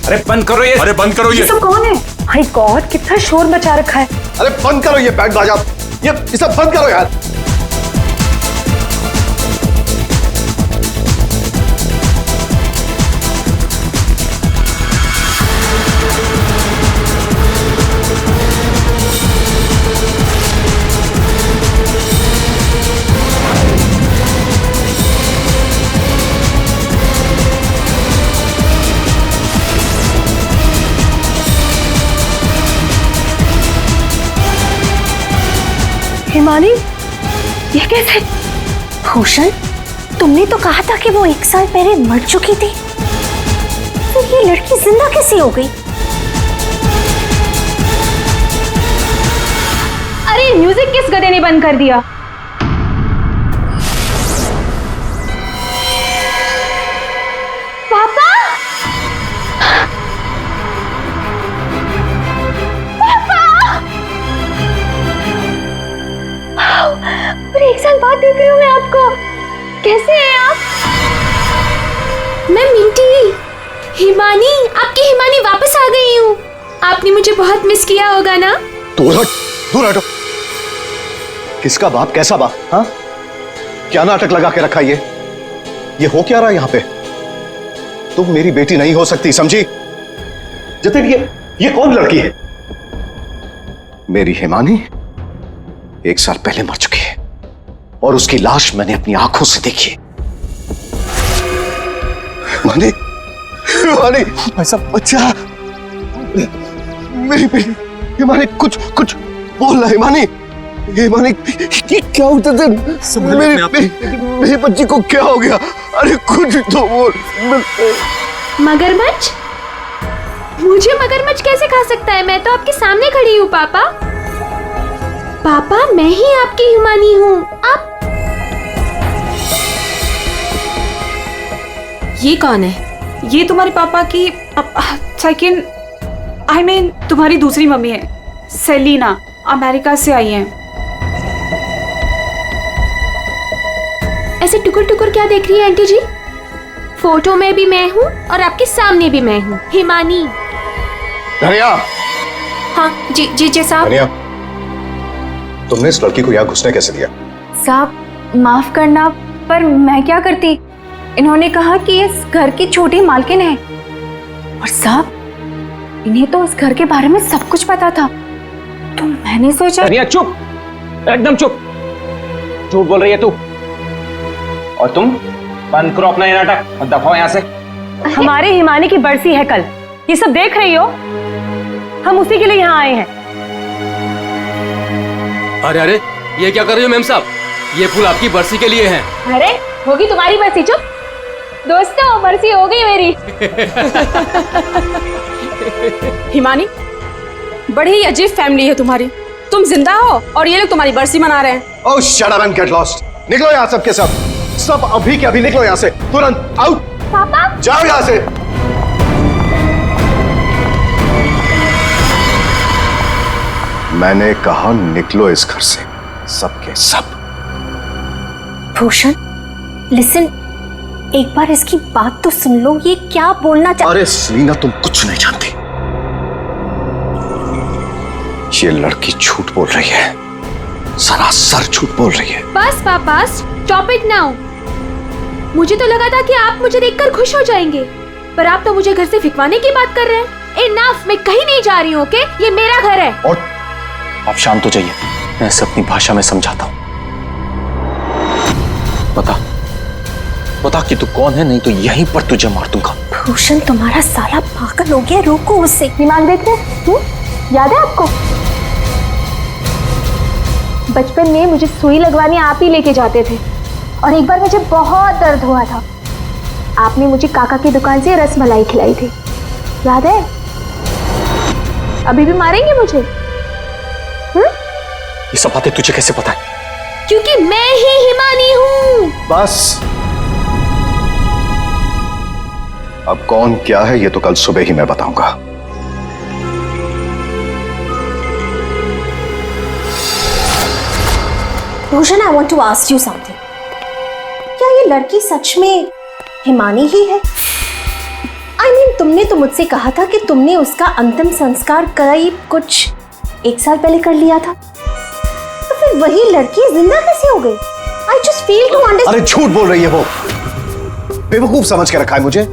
अरे बंद करो ये। अरे बंद करो ये। सब कौन है? माय गॉड, कितना शोर मचा रखा है। अरे बंद करो ये बैंड बाजा। ये सब बंद करो यार। हिमानी, ये कैसे? भूषण, तुमने तो कहा था कि वो 1 साल पहले मर चुकी थी, तो ये लड़की जिंदा कैसे हो गई? अरे म्यूजिक किस गधे ने बंद कर दिया? पापा! पूरे 1 साल बाद देख रही हूँ मैं आपको। कैसे हैं आप? मैं मिंटी, हिमानी, आपकी हिमानी वापस आ गई हूँ। आपने मुझे बहुत मिस किया होगा ना? दूर हट, दूर हटो। किसका बाप, कैसा बाप? हाँ, क्या नाटक लगा के रखा ये हो क्या रहा है यहाँ पे? तुम मेरी बेटी नहीं हो सकती, समझी? जतिन, ये कौन लड़की है? मेरी हिमानी 1 साल पहले मर चुकी है और उसकी लाश मैंने अपनी आंखों से देखी है। हिमानी, हिमानी, ऐसा बच्चा, मेरी बेटी हिमानी, कुछ बोल रहा। हिमानी, हिमानी, ये क्या होता था? मेरी बच्ची को क्या हो गया? अरे कुछ तो बोल। मगरमच्छ? मुझे मगरमच्छ कैसे खा सकता है? मैं तो आपके सामने खड़ी हूँ पापा। पापा, मैं ही आपकी हिमानी हूँ। आप ये कौन है? ये तुम्हारे पापा की सेकंड, आई मीन तुम्हारी दूसरी मम्मी है, सेलिना, अमेरिका से आई हैं। ऐसे टुकुर टुकुर क्या देख रही है आंटी जी? फोटो में भी मैं हूँ और आपके सामने भी मैं हूँ, हिमानी। धनिया। हाँ जी साहब। धनिया, तुमने इस लड़की को यहाँ घुसने कैसे दिया? साहब माफ करना, पर मैं क्या करती? इन्होंने कहा कि इस घर की छोटी मालकिन है, और साहब इन्हें तो इस घर के बारे में सब कुछ पता था, तो मैंने सोचा। धनिया चुप, एकदम चुप। झूठ बोल रही है तू। और तुम बंद करो अपना ये नाटक और दफाओ यहाँ से। हमारे हिमानी की बरसी है कल, ये सब देख रही हो? हम उसी के लिए यहाँ आए हैं। अरे ये क्या कर रही हो मैम साहब? ये फूल आपकी बरसी के लिए हैं। अरे होगी तुम्हारी बरसी, चुप। दोस्तों बरसी हो गई मेरी। हिमानी, बड़ी ही अजीब फैमिली है तुम्हारी। तुम जिंदा हो और ये लोग तुम्हारी बरसी मना रहे हैं। Oh shut up and get lost. निकलो यहाँ सब के सब। सब अभी के अभी निकलो यहाँ से, तुरंत आउट। पापा जाओ यहाँ से। मैंने कहा निकलो इस घर से, सबके सब। भूषण लिसन, एक बार इसकी बात तो सुन लो, ये क्या बोलना अरे सलीना, तुम कुछ नहीं जानती। ये लड़की झूठ बोल रही है, सरासर झूठ बोल रही है। बस पापा, स्टॉप इट नाउ। मुझे तो लगा था कि आप मुझे देखकर खुश हो जाएंगे, पर आप तो मुझे घर से फिकवाने की बात कर रहे हैं। इनफ, मैं कहीं नहीं जा रही हूँ, ओके? ये मेरा घर है। और आप शांत हो जाइए, मैं इसे अपनी भाषा में समझाता हूँ। बता कि तू कौन है, नहीं तो यहीं पर तुझे मार दूंगा। भूषण तुम्हारा साला पागल हो गया, रोको उससे। दिमाग देख रहे, याद है आपको? बचपन में मुझे सुई लगवाने आप ही लेके जाते थे, और एक बार मुझे बहुत दर्द हुआ था। आपने मुझे काका की दुकान से रसमलाई खिलाई थी, याद है? अभी भी मारेंगे मुझे? ये सब बातें तुझे कैसे पता है? क्योंकि मैं ही हिमानी हूँ। बस अब कौन क्या है ये तो कल सुबह ही मैं बताऊंगा। Bhushan, I want to ask you something. क्या ये लड़की सच में हिमानी ही है? I mean, तुमने तो मुझसे कहा था कि तुमने उसका अंतिम संस्कार करीब कुछ 1 साल पहले कर लिया था, तो फिर वही लड़की जिंदा कैसे हो गई? I just fail to understand। अरे झूठ बोल रही है वो, बेवकूफ समझ के रखा है मुझे।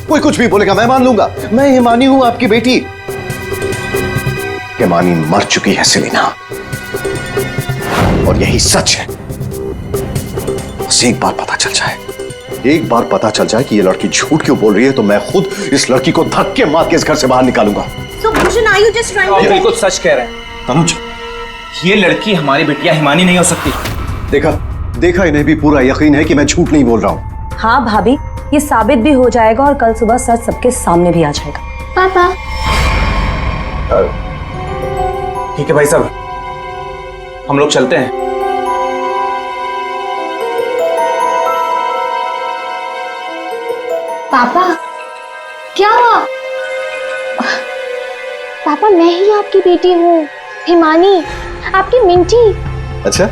कोई कुछ भी बोलेगा मैं मान लूंगा। मैं हिमानी हूं, आपकी बेटी। हिमानी मर चुकी है सेलिना, और यही सच है। बस एक बार पता चल जाए, एक बार पता चल जाए कि ये लड़की झूठ क्यों बोल रही है, तो मैं खुद इस लड़की को धक्के मार के इस घर से बाहर निकालूंगा। So Bhushan, are you just trying to? ये बिल्कुल सच कह रहे हैं तनुज, ये लड़की हमारी बिटिया हिमानी नहीं हो सकती। देखा इन्हें भी पूरा यकीन है कि मैं झूठ नहीं बोल रहा हूँ। हाँ भाभी, ये साबित भी हो जाएगा और कल सुबह सच सबके सामने भी आ जाएगा। पापा ठीक है भाई साहब, हम लोग चलते हैं। पापा क्या? पापा मैं ही आपकी बेटी हूँ, हिमानी, आपकी मिंटी। अच्छा,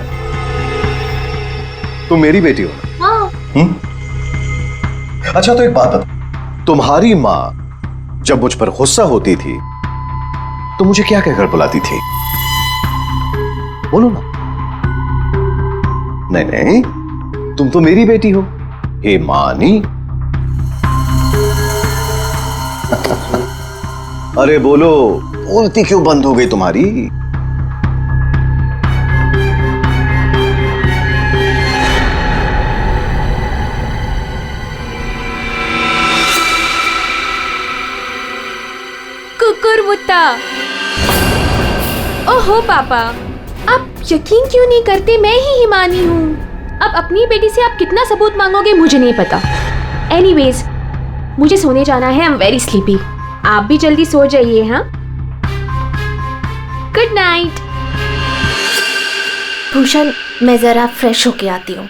तुम मेरी बेटी हो? हाँ। अच्छा तो एक बात बता, तुम्हारी माँ जब मुझ पर गुस्सा होती थी तो मुझे क्या कहकर बुलाती थी? बोलो ना। नहीं, तुम तो मेरी बेटी हो, हिमानी। अरे बोलो, बोलती क्यों बंद हो गई तुम्हारी? कुकुरमुत्ता। ओहो पापा, आप यकीन क्यों नहीं करते मैं ही हिमानी हूँ? अब अपनी बेटी से आप कितना सबूत मांगोगे मुझे नहीं पता। एनीवेज, मुझे सोने जाना है, आई एम वेरी स्लीपी। आप भी जल्दी सो जाइए। हाँ, गुड नाइट। भूषण, मैं जरा फ्रेश होके आती हूँ।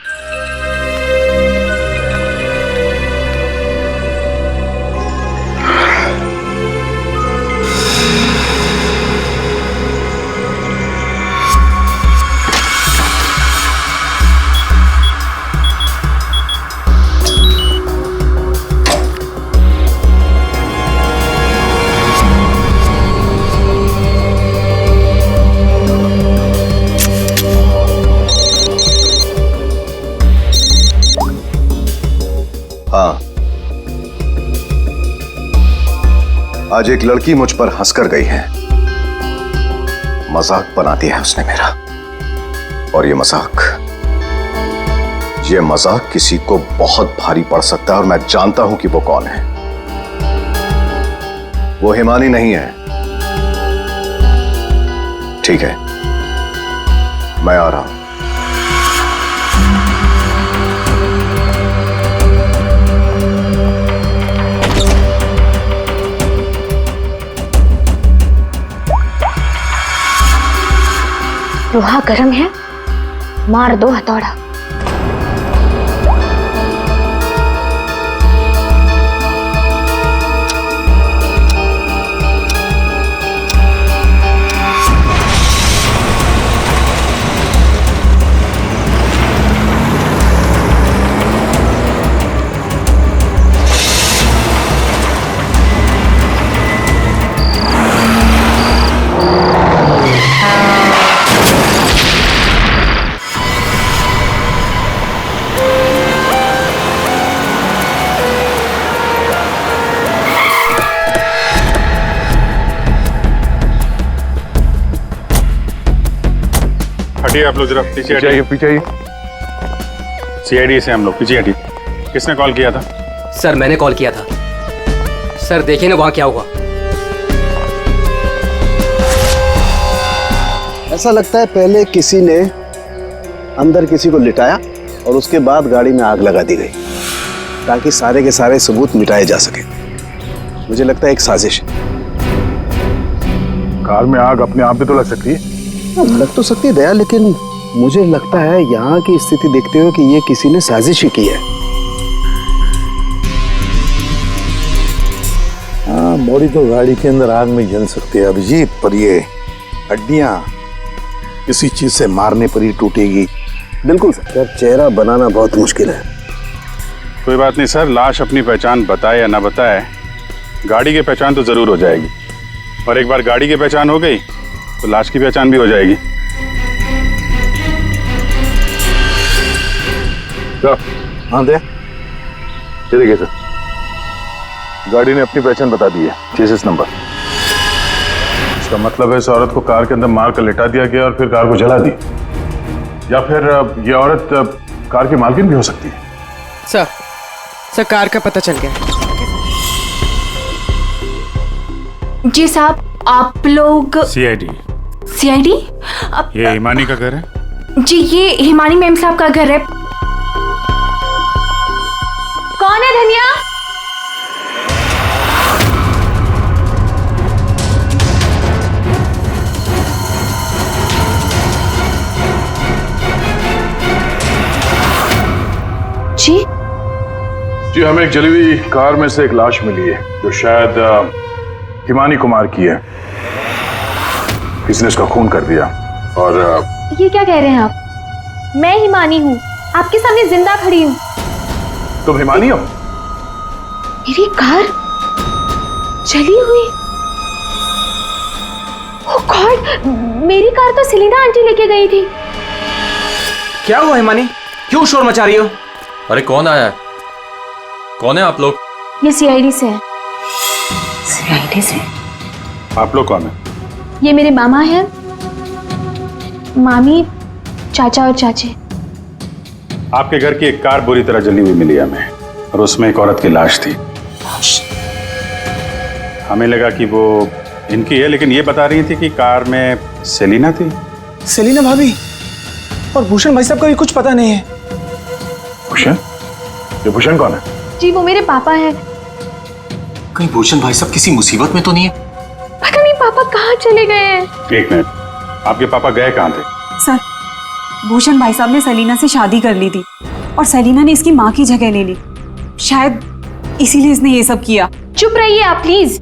हाँ, आज एक लड़की मुझ पर हंसकर गई है। मजाक बना दिया है उसने मेरा, और ये मजाक किसी को बहुत भारी पड़ सकता है, और मैं जानता हूं कि वो कौन है। वो हिमानी नहीं है। ठीक है, मैं आ रहा हूं। लोहा गर्म है, मार दो हथौड़ा। हटिए आप लोग, जरा पीछे हटिए। पीछे आइए। सीआईडी से हम लोग पीछे हटिए। किसने कॉल किया था? सर मैंने कॉल किया था। सर देखिए ना वहां क्या हुआ। ऐसा लगता है पहले किसी ने अंदर किसी को लिटाया और उसके बाद गाड़ी में आग लगा दी गई ताकि सारे के सारे सबूत मिटाए जा सके। मुझे लगता है एक साजिश है। कार में आग अपने आप भी तो लग सकती है। लग तो सकती है दया, लेकिन मुझे लगता है यहाँ की स्थिति देखते हुए कि ये किसी ने साजिश ही की है। हाँ, बॉडी तो गाड़ी के अंदर आग में जल सकती है अभिजीत, पर ये हड्डियां किसी चीज से मारने पर ही टूटेगी। बिल्कुल सर, चेहरा बनाना बहुत मुश्किल है। कोई बात नहीं सर, लाश अपनी पहचान बताए या ना बताए, गाड़ी की पहचान तो जरूर हो जाएगी। और एक बार गाड़ी की पहचान हो गई तो लाश की पहचान भी हो जाएगी। हाँ दे, ये देखिए सर, गाड़ी ने अपनी पहचान बता दी है, चेसिस नंबर। इसका मतलब है इस औरत को कार के अंदर मार कर लिटा दिया गया और फिर कार को जला दी, या फिर ये औरत कार की मालकिन भी हो सकती है। सर कार का पता चल गया। जी साहब, आप लोग सीआईडी। सीआईडी? ये हिमानी का घर है? जी ये हिमानी मैम साहब का घर है। कौन है धनिया? जी जी, हमें एक जली हुई कार में से एक लाश मिली है जो शायद हिमानी कुमार की है। किसी ने उसका खून कर दिया। और ये क्या कह रहे हैं आप? मैं हिमानी हूँ, आपके सामने जिंदा खड़ी हूँ। तुम हिमानी हो? मेरी कार जली हुई? ओह गॉड, मेरी कार तो सेलिना आंटी लेके गई थी। क्या हुआ हिमानी, क्यों शोर मचा रही हो? अरे कौन आया है? कौन है आप लोग? ये सीआईडी से है। सीआईडी से? आप लोग कौन है? ये मेरे मामा हैं, मामी, चाचा और चाची। आपके घर की एक कार बुरी तरह जली हुई मिली हमें और उसमें एक औरत की लाश थी। हमें लगा कि वो इनकी है, लेकिन ये बता रही थी कि कार में सेलिना थी। सेलिना भाभी और भूषण भाई साहब का भी कुछ पता नहीं है। भूषण? ये भूषण कौन है? जी वो मेरे पापा हैं। कहीं भूषण भाई साहब किसी मुसीबत में तो नहीं है? पता नहीं पापा कहाँ चले गए हैं। एक मिनट, आपके पापा गए कहाँ थे? सर, भूषण भाई साहब ने सेलिना से शादी कर ली थी और सेलिना ने इसकी माँ की जगह ले ली। शायद इसीलिए इसने ये सब किया। चुप रहिए आप प्लीज।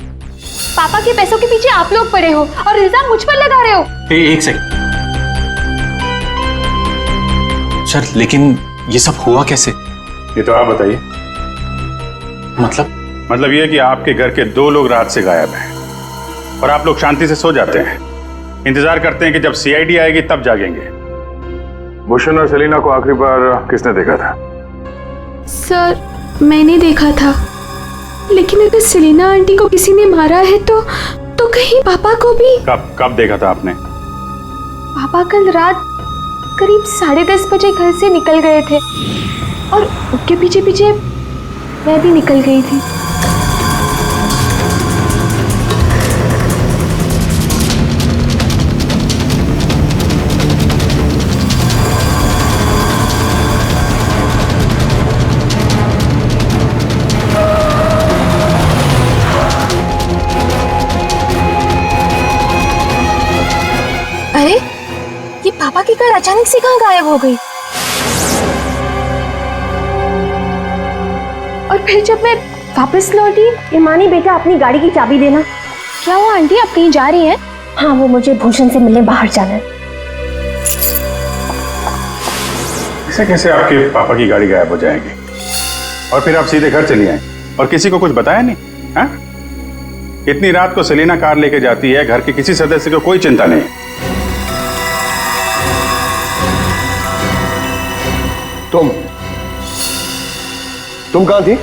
पापा के पैसों के पीछे आप लोग पड़े हो और इल्जाम मुझ पर लगा रहे हो। एक सेकंड सर, लेकिन ये सब हुआ कैसे? ये तो आप बताइए। मतलब ये कि आपके घर के 2 लोग रात से गायब हैं और आप लोग शांति से सो जाते हैं, इंतजार करते हैं कि जब सीआईडी आएगी तब जागेंगे। भूषण और सेलिना को आखिरी बार किसने देखा था? सर मैंने देखा था, लेकिन अगर सेलिना आंटी को किसी ने मारा है तो कहीं पापा को भी। कब देखा था आपने? पापा कल रात करीब 10:30 बजे घर से निकल गए थे और उनके पीछे पीछे मैं भी निकल गई थी। अचानक से कहाँ गायब हो गई? और फिर जब मैं वापस लौटी, हिमानी बेटा अपनी गाड़ी की चाबी देना। क्या हुआ आंटी, आप कहीं जा रही हैं? हाँ, वो मुझे भूषण से मिलने बाहर जाना है। ऐसे कैसे आपके पापा की गाड़ी गायब हो जाएगी और फिर आप सीधे घर चली आए और किसी को कुछ बताया नहीं? हाँ? इतनी रात को सेलिना कार लेके जाती है, घर के किसी सदस्य को कोई चिंता नहीं। तुम कहाँ थी?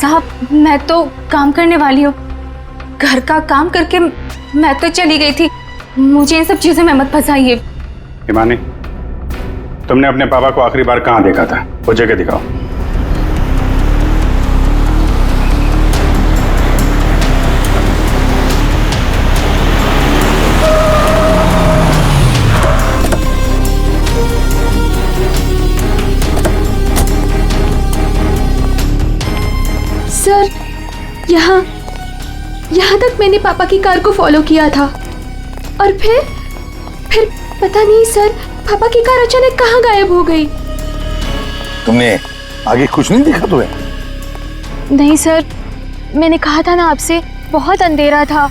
साहब, मैं तो काम करने वाली हूँ। घर का काम करके मैं तो चली गई थी। मुझे इन सब चीजों में मत फंसाइए। हिमानी, तुमने अपने पापा को आखिरी बार कहाँ देखा था? वो जगह दिखाओ। सर, यहाँ तक मैंने पापा की कार को फॉलो किया था और फिर पता नहीं सर, पापा की कार अचानक कहाँ गायब हो गई। तुमने आगे कुछ नहीं देखा तुम्हें? नहीं सर, मैंने कहा था ना आपसे, बहुत अंधेरा था।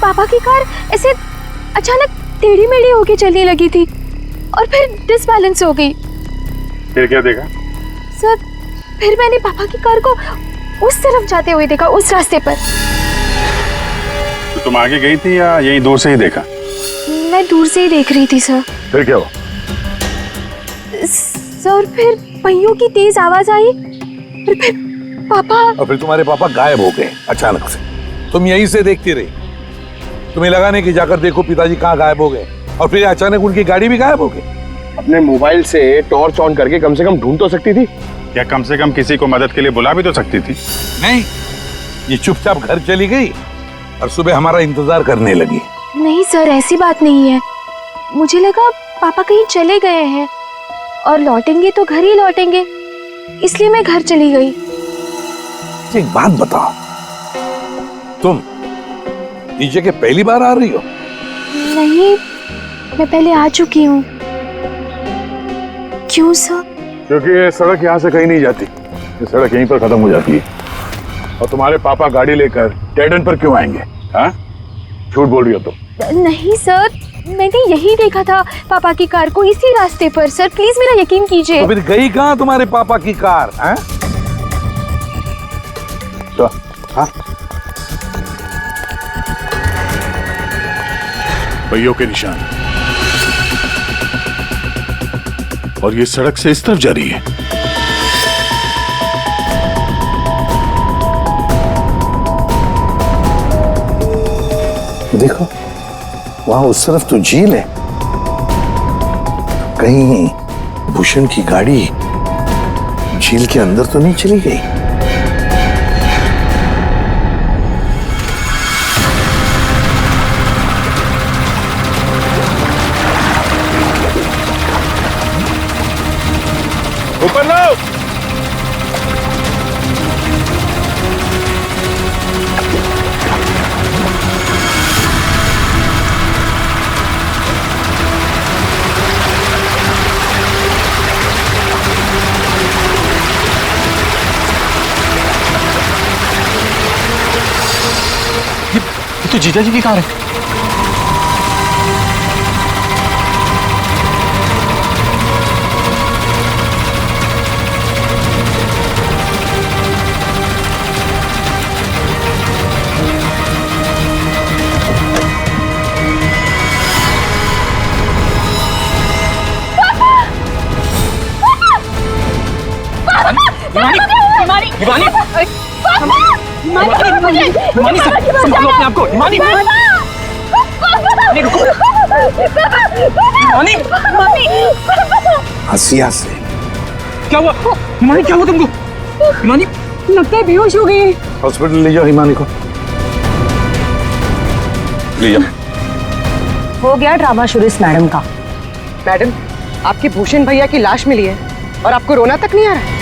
पापा की कार ऐसे अचानक टेढ़ी मेढ़ी होके चलने लगी थी और फिर डिसबैलेंस हो गई। फिर क्या देखा? सर, फिर मैंने पापा की कार को उस तरफ जाते हुए देखा, उस रास्ते पर। तो तुम आगे गई थी या यहीं दूर से ही देखा? मैं दूर से ही देख रही थी सर। फिर क्या हुआ? सर, फिर पहियों की तेज आवाज आई और फिर पापा। और फिर तुम्हारे पापा गायब हो गए अचानक से। तुम यहीं से देखती रही, तुम्हें लगा नहीं कि जाकर देखो पिताजी कहाँ गायब हो गए, और फिर अचानक उनकी गाड़ी भी गायब हो गई। अपने मोबाइल से टॉर्च ऑन करके कम से कम ढूंढ तो सकती थी। क्या कम से कम किसी को मदद के लिए बुला भी तो सकती थी? नहीं, ये चुपचाप घर चली गई और सुबह हमारा इंतजार करने लगी। नहीं सर, ऐसी बात नहीं है। मुझे लगा पापा कहीं चले गए हैं और लौटेंगे तो घर ही लौटेंगे, इसलिए मैं घर चली गई। एक बात बताओ, तुम नीचे के पहली बार आ रही हो? नहीं, मैं पहले आ चुकी हूँ। क्यों सर? क्योंकि ये सड़क यहाँ से कहीं नहीं जाती, ये सड़क यहीं पर खत्म हो जाती है। और तुम्हारे पापा गाड़ी लेकर डेड एंड पर क्यों आएंगे? हाँ, झूठ बोल रही हो तुम। नहीं सर, मैंने यही देखा था पापा की कार को, इसी रास्ते पर। सर प्लीज मेरा यकीन कीजिए। तो फिर गई कहाँ तुम्हारे पापा की कार? हाँ? तो, हाँ? पहियों के निशान, और ये सड़क से इस तरफ जा रही है। देखो, वहां उस तरफ तो झील है। कहीं भूषण की गाड़ी झील के अंदर तो नहीं चली गई? ऊपर लो। ये तो जीजा जी की कार है। हिमानी, हिमानी संभालो अपने आप को। हिमानी, हिमानी, हंसिया से क्या हुआ? हिमानी, क्या हुआ तुमको? हिमानी, लगता है बेहोश हो गई। हॉस्पिटल ले जाओ हिमानी को, ले जाओ। हो गया ड्रामा शुरू इस मैडम का। मैडम, आपकी भूषण भैया की लाश मिली है और आपको रोना तक नहीं आ रहा है।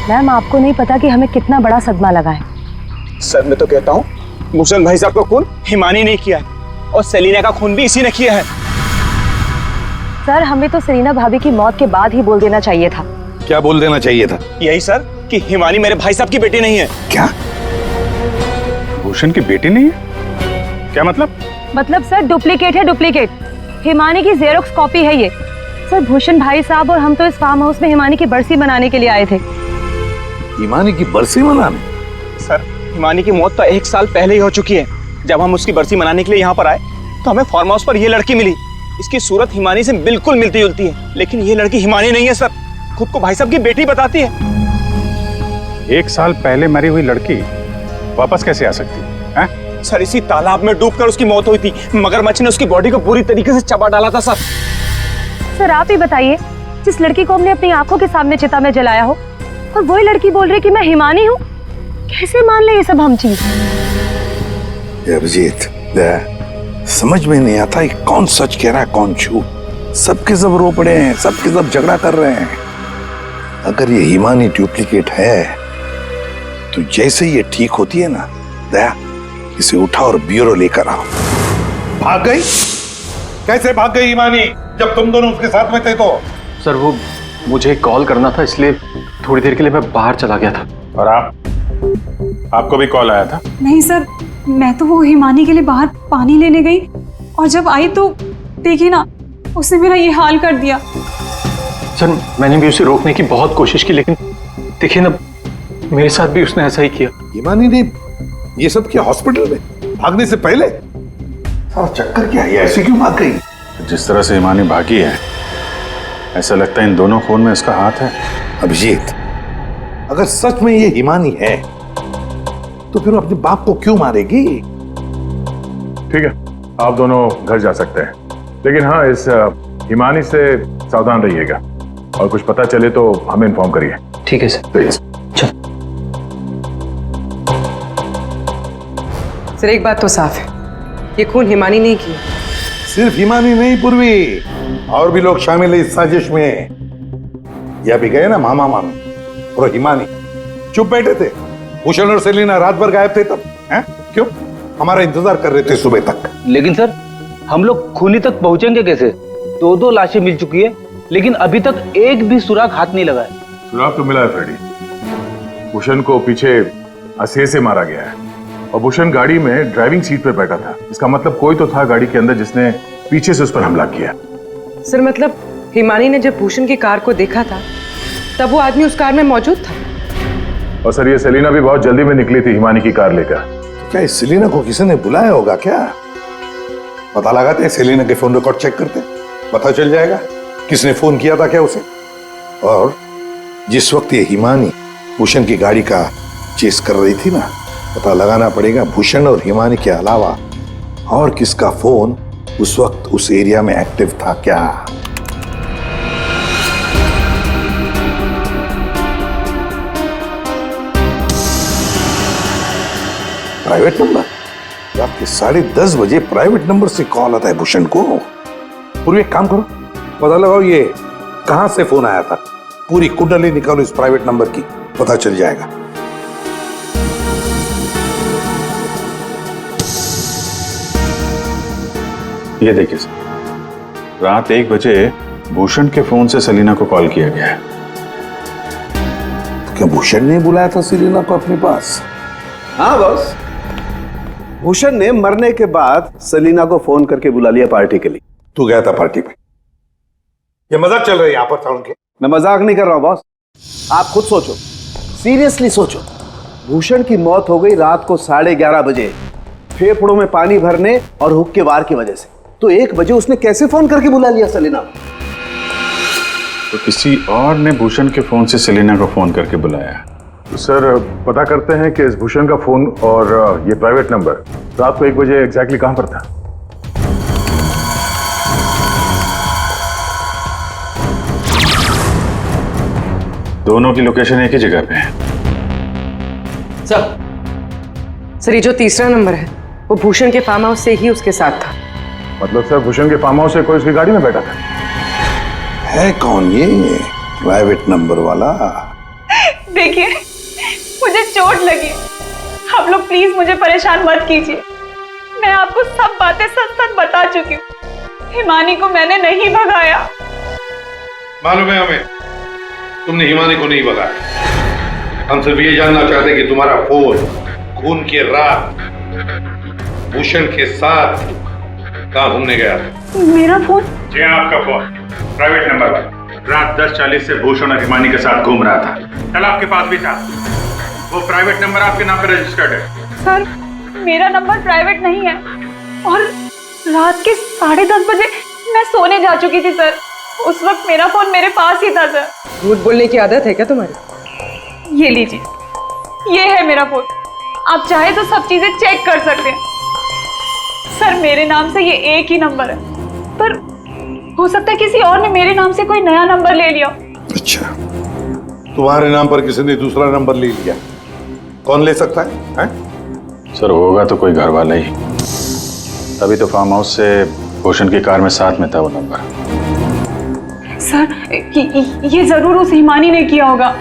मैम, आपको नहीं पता कि हमें कितना बड़ा सदमा लगा है। सर, मैं तो कहता हूँ भूषण भाई साहब का खून हिमानी ने किया है और सेलिना का खून भी इसी ने किया है। सर हमें तो सेलिना भाभी की मौत के बाद ही बोल देना चाहिए था। क्या बोल देना चाहिए था? यही सर कि हिमानी मेरे भाई साहब की बेटी नहीं है। क्या? भूषण की बेटी नहीं है? क्या मतलब? मतलब सर डुप्लीकेट है, डुप्लीकेट। हिमानी की जेरोक्स कॉपी है ये। सर भूषण भाई साहब और हम तो इस फार्म हाउस में हिमानी की बरसी मनाने के लिए आए थे। हिमानी की बरसी मनाने? सर हिमानी की मौत तो 1 साल पहले ही हो चुकी है। जब हम उसकी बरसी मनाने के लिए यहाँ पर आए तो हमें फार्म हाउस पर ये लड़की मिली। इसकी सूरत हिमानी से बिल्कुल मिलती जुलती है, लेकिन ये लड़की हिमानी नहीं है सर, खुद को भाई साहब की बेटी बताती है। 1 साल पहले मरी हुई लड़की वापस कैसे आ सकती है? सर इसी तालाब में डूबकर उसकी मौत हुई थी। मगरमच्छ ने उसकी बॉडी को पूरी तरीके से चबा डाला था सर। सर आप ही बताइए, जिस लड़की को हमने अपनी आंखों के सामने चिता में जलाया हो और वही लड़की बोल रही कि मैं हिमानी हूँ, कैसे मान ले ये सब हम चीज? अभिजीत, समझ में नहीं आता कौन सच कह रहा है कौन झूठ। सबके सब रो पड़े हैं, सबके सब झगड़ा कर रहे हैं। अगर ये हिमानी डुप्लीकेट है तो जैसे ये ठीक होती है ना, दया इसे उठा और ब्यूरो लेकर आओ। भाग गई? कैसे भाग गई हिमानी जब तुम दोनों उसके साथ में थे तो? सर वो मुझे कॉल करना था, इसलिए थोड़ी देर के लिए मैं बाहर चला गया था। और आपको भी कॉल आया था? नहीं सर, मैं तो वो हिमानी के लिए बाहर पानी लेने गई और जब आई तो देखिए ना, उसने मेरा ये हाल कर दिया। सर मैंने भी उसे रोकने की बहुत कोशिश की, लेकिन देखिए ना, मेरे साथ भी उसने ऐसा ही किया। हिमानी ने ये सब किया हॉस्पिटल में भागने से पहले? सारा चक्कर क्या है? ऐसे क्यों भाग गई? जिस तरह से हिमानी भागी है, ऐसा लगता है इन दोनों खून में इसका हाथ है। अभिजीत, अगर सच में ये हिमानी है तो फिर अपने बाप को क्यों मारेगी? ठीक है, आप दोनों घर जा सकते हैं, लेकिन हाँ इस हिमानी से सावधान रहिएगा और कुछ पता चले तो हमें इन्फॉर्म करिए। ठीक है सर। प्लीज। सर एक बात तो साफ है, ये खून हिमानी नहीं किया। सिर्फ हिमानी नहीं पूर्वी, और भी लोग शामिल है इस साजिश में। यह भी गए ना मामा मामी और हिमानी चुप बैठे थे। भूषण और सेलिना रात भर गायब थे तब, हैं? क्यों? हमारा इंतजार कर रहे थे सुबह तक। लेकिन सर हम लोग खूनी तक पहुंचेंगे कैसे? 2 लाशें मिल चुकी है, लेकिन अभी तक एक भी सुराग हाथ नहीं लगा है। सुराग तो मिला है फ्रेडी। भूषण को पीछे असे से मारा गया है और भूषण गाड़ी में ड्राइविंग सीट पर बैठा था। इसका मतलब कोई तो था गाड़ी के अंदर जिसने पीछे से उस पर हमला किया। सर मतलब हिमानी ने जब भूषण की कार को देखा था तब वो आदमी उस कार में मौजूद था। और सर ये सेलिना भी बहुत जल्दी में निकली थी हिमानी की कार लेकर। तो क्या इस सेलिना को किसी ने बुलाया होगा क्या? पता लगाते हैं, सेलिना के फोन रिकॉर्ड चेक करते, पता चल जाएगा किसने फोन किया था क्या उसे। और जिस वक्त ये हिमानी भूषण की गाड़ी का चेस कर रही थी ना, पता लगाना पड़ेगा भूषण और हिमानी के अलावा और किसका फोन उस वक्त उस एरिया में एक्टिव था क्या। Private number? रात के 10:30 बजे प्राइवेट नंबर से कॉल आता है भूषण को। पूरी एक काम करो, पता लगाओ ये कहां से फोन आया था। पूरी कुंडली निकालो इस प्राइवेट नंबर की, पता चल जाएगा। ये देखिए सर, रात 1 बजे भूषण के फोन से सेलिना को कॉल किया गया है। तो क्या भूषण ने बुलाया था सेलिना को अपने पास? हाँ बॉस, भूषण ने मरने के बाद सेलिना को फोन करके बुला लिया पार्टी के लिए। तू गया था पार्टी में? ये मजाक चल रहा है यहाँ पर था उनके? मैं मजाक नहीं कर रहा हूं बॉस, आप खुद सोचो, सीरियसली सोचो। भूषण की मौत हो गई रात को 11:30 बजे, फेफड़ों में पानी भरने और हुक्के वार की वजह से। तो 1 बजे उसने कैसे फोन करके बुला लिया सेलिना को? तो किसी और ने भूषण के फोन से सेलिना को फोन करके बुलाया। तो सर पता करते हैं कि इस भूषण का फोन और ये प्राइवेट नंबर रात को 1 बजे एग्जैक्टली कहां पर था। दोनों की लोकेशन एक ही जगह पे है। सर ये जो तीसरा नंबर है वो भूषण के फार्म हाउस से ही उसके साथ था। मतलब सर भूषण के फार्म हाउस से कोई उसकी गाड़ी में बैठा था? है कौन ये प्राइवेट नंबर वाला? देखिए मुझे चोट लगी, आप लोग प्लीज मुझे परेशान मत कीजिए। मैं आपको सब बातें सच सच बता चुकी हूँ। हिमानी को मैंने नहीं भगाया। मालूम है हमें, तुमने हिमानी को नहीं भगाया। हम सिर्फ ये जानना चाहते हैं कि तुम्हारा फोन खून के रात भूषण के साथ कहाँ घूमने गया था। मेरा फोन? जी हाँ, आपका फोन प्राइवेट नंबर पर रात 10:40 से भूषण और हिमानी के साथ घूम रहा था। कल आपके पास भी था। वो प्राइवेट नंबर आपके नाम पर रजिस्टर्ड है। सर, मेरा नंबर प्राइवेट नहीं है और रात के 10:30 बजे मैं सोने जा चुकी थी सर। उस वक्त मेरा फोन मेरे पास ही था सर। झूठ बोलने की आदत है क्या तुम्हारी? ये लीजिए, ये है मेरा फोन। आप चाहे तो सब चीजें चेक कर सकते हैं। सर, मेरे नाम से ये एक ही नंबर है, पर हो सकता है किसी और ने मेरे नाम से कोई नया नंबर ले लिया। अच्छा, तुम्हारे नाम पर किसी ने दूसरा नंबर ले लिया? कौन ले सकता है? सर, होगा तो कोई घर वाला ही। तभी तो फार्म हाउस से भूषण की कार में साथ में था वो नंबर। सर, ये जरूर उस हिमानी ने किया होगा।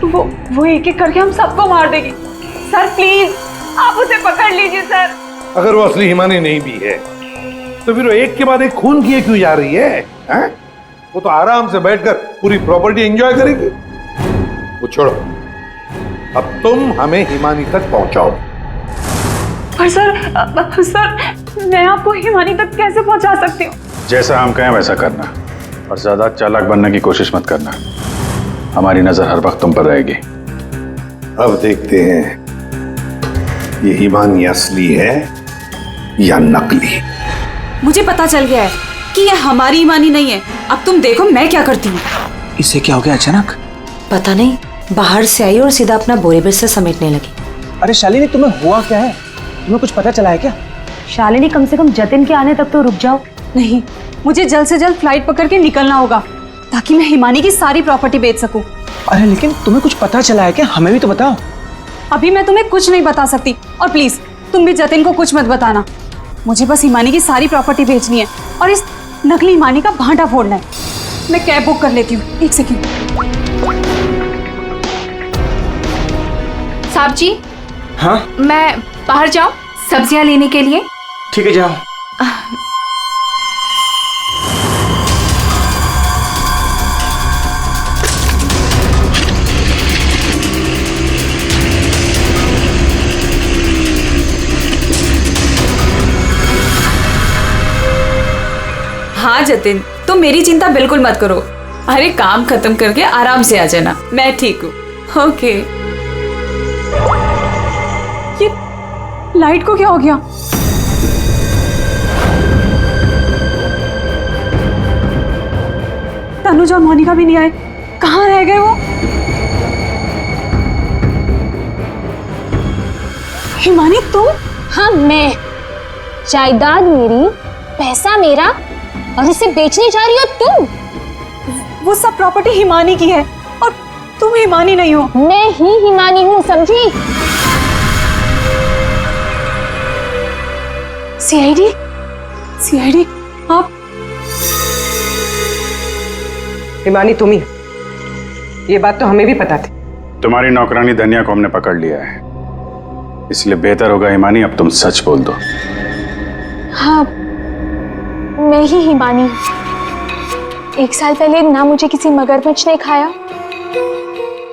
वो एक एक करके हम सबको मार देगी। सर प्लीज, आप उसे पकड़ लीजिए सर। अगर वो असली हिमानी नहीं भी है तो फिर वो एक के बाद एक खून किए क्यों जा रही है? वो तो आराम से बैठकर पूरी प्रॉपर्टी एंजॉय करेगी। वो छोड़ो, अब तुम हमें हिमानी तक पहुंचाओ। पर सर, मैं आपको हिमानी तक कैसे पहुंचा सकती हूँ? जैसा हम कहें वैसा करना, और ज्यादा चालाक बनने की कोशिश मत करना। हमारी नजर हर वक्त तुम पर रहेगी। अब देखते हैं ये हिमानी असली है या नकली। मुझे पता चल गया है कि ये हमारी हिमानी नहीं है। अब तुम देखो मैं क्या करती हूँ। इससे क्या हो गया अचानक? पता नहीं, बाहर से आई और सीधा अपना बोरे बिस्तर समेटने लगी। अरे शालिनी, तुम्हें हुआ क्या है? तुम्हें कुछ पता चला है क्या? शालिनी, कम से कम जतिन के आने तक तो रुक जाओ। नहीं, मुझे जल्द से जल्द फ्लाइट पकड़ के निकलना होगा ताकि मैं हिमानी की सारी प्रॉपर्टी बेच सकूं। अरे लेकिन तुम्हें कुछ पता चला है क्या? हमें भी तो बताओ। अभी मैं तुम्हें कुछ नहीं बता सकती, और प्लीज तुम भी जतिन को कुछ मत बताना। मुझे बस हिमानी की सारी प्रॉपर्टी बेचनी है और इस नकली हिमानी का भांडा फोड़ना है। मैं कैब बुक कर लेती हूँ, एक सेकंड। साहब जी, हाँ? मैं बाहर जाऊं सब्जियां लेने के लिए? ठीक है, जाओ। हाँ जतिन, तुम मेरी चिंता बिल्कुल मत करो। अरे काम खत्म करके आराम से आ जाना, मैं ठीक हूँ। ओके। ये लाइट को क्या हो गया? तनुज और मोनिका भी नहीं आए, कहाँ रह गए वो? हिमानी तुम? हाँ मैं। जायदाद मेरी, पैसा मेरा, और इसे बेचने जा रही हो तुम? वो सब प्रॉपर्टी हिमानी की है और तुम हिमानी नहीं हो। मैं ही हिमानी हूँ, समझी? सीआईडी आप? हिमानी तुम ही? ये बात तो हमें भी पता थी। तुम्हारी नौकरानी धनिया को हमने पकड़ लिया है, इसलिए बेहतर होगा हिमानी अब तुम सच बोल दो। हाँ, मैं ही हिमानी हूँ। 1 साल पहले ना मुझे किसी मगरमच्छ ने खाया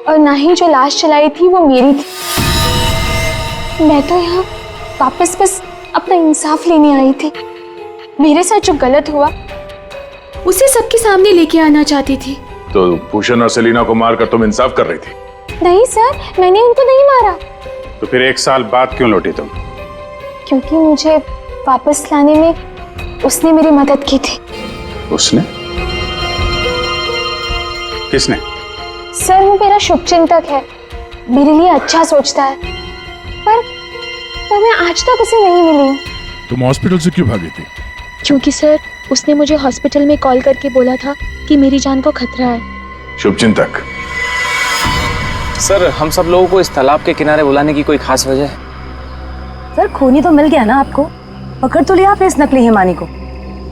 और ना ही जो लाश चलाई थी वो मेरी थी। मैं तो यहाँ वापस बस अपना इंसाफ लेने आई थी। मेरे साथ जो गलत हुआ उसे सबके सामने लेके आना चाहती थी। तो भूषण और सेलिना को मारकर तुम इंसाफ कर रही थी? नहीं सर, मैंने उनको नहीं मारा। तो फिर 1 साल बाद क्यों लौटी तुम? क्योंकि मुझे वापस लाने में उसने मेरी मदद की थी। उसने? किसने? सर वो मेरा शुभचिंतक है, मेरे लिए अच्छा सोचता है, पर मैं आज तक उसे नहीं मिली हूँ। तुम हॉस्पिटल से क्यों भागी थी? क्योंकि सर उसने मुझे हॉस्पिटल में कॉल करके बोला था कि मेरी जान को खतरा है। शुभचिंतक? सर, हम सब लोगों को इस तालाब के किनारे बुलाने की कोई खास वजह है? सर खूनी तो मिल गया ना आपको, पकड़ तो लिया आपने इस नकली हिमानी को,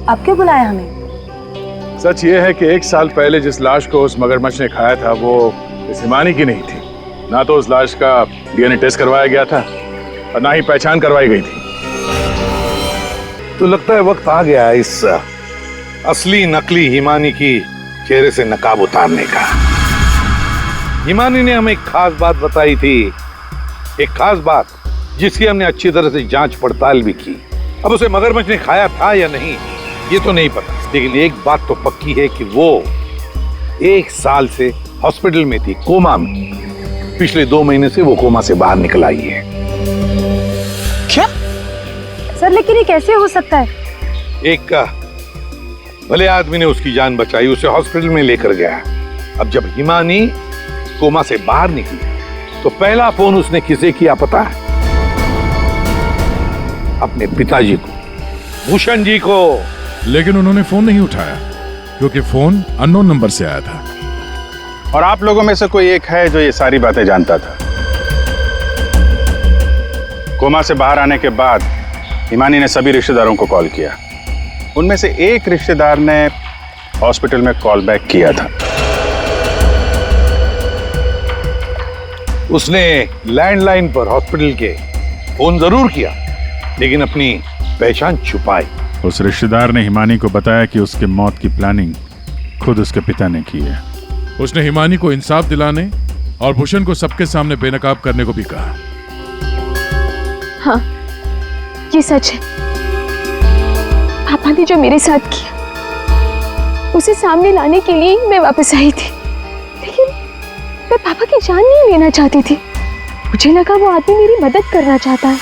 अब क्यों बुलाया हमें? सच ये है कि 1 साल पहले जिस लाश को उस मगरमच्छ ने खाया था वो इस हिमानी की नहीं थी। ना तो उस लाश का डीएनए टेस्ट करवाया गया था और ना ही पहचान करवाई गई थी। तो लगता है वक्त आ गया है इस असली नकली हिमानी की चेहरे से नकाब उतारने का। हिमानी ने हमें एक खास बात बताई थी, एक खास बात जिसकी हमने अच्छी तरह से जांच पड़ताल भी की। अब उसे मगरमच्छ ने खाया था या नहीं ये तो नहीं पता, लेकिन एक बात तो पक्की है कि वो 1 साल से हॉस्पिटल में थी, कोमा में। पिछले 2 महीने से वो कोमा से बाहर निकल आई है। क्या सर, लेकिन ये कैसे हो सकता है? एक भले आदमी ने उसकी जान बचाई, उसे हॉस्पिटल में लेकर गया। अब जब हिमानी कोमा से बाहर निकली तो पहला फोन उसने किसे किया पता है? अपने पिताजी को, भूषण जी को। लेकिन उन्होंने फोन नहीं उठाया क्योंकि फोन अननोन नंबर से आया था। और आप लोगों में से कोई एक है जो ये सारी बातें जानता था। कोमा से बाहर आने के बाद हिमानी ने सभी रिश्तेदारों को कॉल किया। उनमें से एक रिश्तेदार ने हॉस्पिटल में कॉल बैक किया था। उसने लैंडलाइन पर हॉस्पिटल के फोन जरूर किया, लेकिन अपनी पहचान छुपाई। उस रिश्तेदार ने हिमानी को बताया कि उसके मौत की प्लानिंग खुद उसके पिता ने की है। उसने हिमानी को इंसाफ दिलाने और भूषण को सबके सामने बेनकाब करने को भी कहा। हाँ, ये सच है। पापा ने जो मेरे साथ किया उसे सामने लाने के लिए मैं वापस आई थी, लेकिन मैं पापा की जान नहीं लेना चाहती थी। मुझे लगा वो आदमी मेरी मदद करना चाहता है,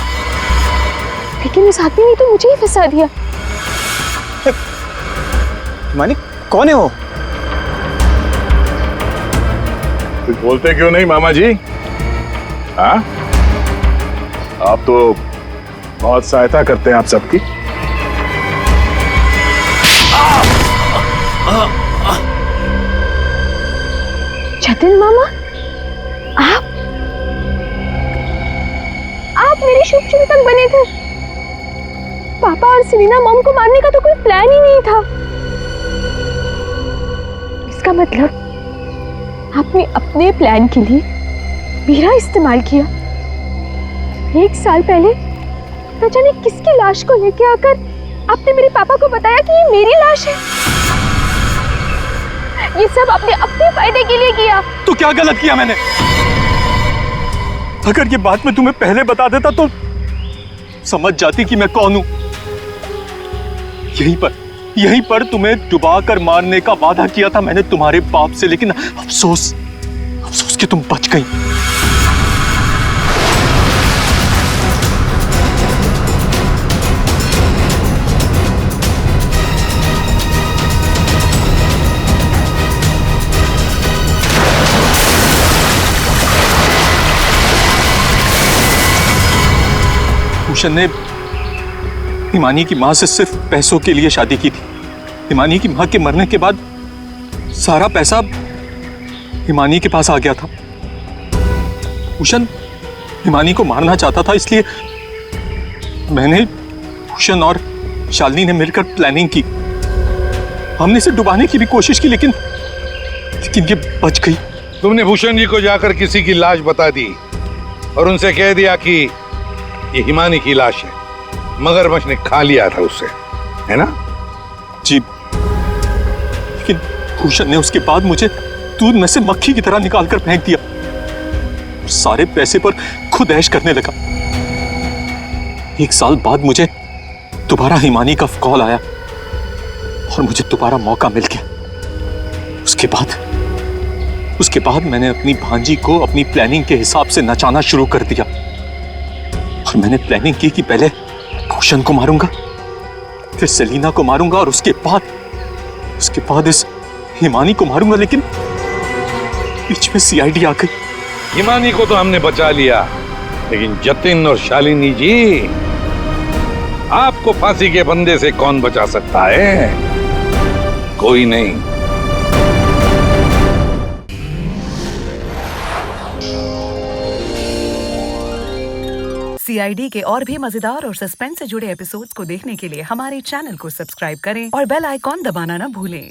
लेकिन उस आदमी ने तो मुझे ही फंसा दिया। हिमानी कौन है वो? कुछ बोलते क्यों नहीं मामा जी? हाँ, आप तो बहुत सहायता करते हैं आप सबकी। जतिन मामा, आप मेरे शुभ चिंतक बने थे। पापा और सेलिना मॉम को मारने का तो कोई प्लान ही नहीं था। इसका मतलब आपने अपने प्लान के लिए मेरा इस्तेमाल किया। 1 साल पहले न जाने किसकी लाश को लेके आकर आपने मेरे पापा को बताया कि ये मेरी लाश है। ये सब आपने अपने फायदे के लिए किया। तो क्या गलत किया मैंने? अगर ये बात मैं तुम्हें पहले बता देता तो समझ जाती कि मैं कौन हूं। यहीं पर तुम्हें डुबा कर मारने का वादा किया था मैंने तुम्हारे बाप से, लेकिन अफसोस कि तुम बच गई। भूषण ने हिमानी की मां से सिर्फ पैसों के लिए शादी की थी। हिमानी की मां के मरने के बाद सारा पैसा हिमानी के पास आ गया था। भूषण हिमानी को मारना चाहता था, इसलिए मैंने, भूषण और शालिनी ने मिलकर प्लानिंग की। हमने इसे डुबाने की भी कोशिश की, लेकिन ये बच गई। तुमने भूषण जी को जाकर किसी की लाश बता दी और उनसे कह दिया कि ये हिमानी की लाश है, मगरमच्छ ने खा लिया था उससे, है ना? जी, लेकिन भूषण ने उसके बाद मुझे दूध में से मक्खी की तरह निकालकर फेंक दिया और सारे पैसे पर खुद ऐश करने लगा। 1 साल बाद मुझे दोबारा हिमानी का कॉल आया और मुझे दोबारा मौका मिल गया। उसके बाद मैंने अपनी भांजी को अपनी प्लानिंग के हिसाब से नचाना शुरू कर दिया और मैंने प्लानिंग की कि पहले भूषण को मारूंगा, फिर सेलिना को मारूंगा और उसके बाद इस हिमानी को मारूंगा, लेकिन बीच में सीआईडी आ गई। हिमानी को तो हमने बचा लिया, लेकिन जतिन और शालिनी जी, आपको फांसी के फंदे से कौन बचा सकता है? कोई नहीं। सीआईडी के और भी मजेदार और सस्पेंस से जुड़े एपिसोड्स को देखने के लिए हमारे चैनल को सब्सक्राइब करें और बेल आइकॉन दबाना ना भूलें।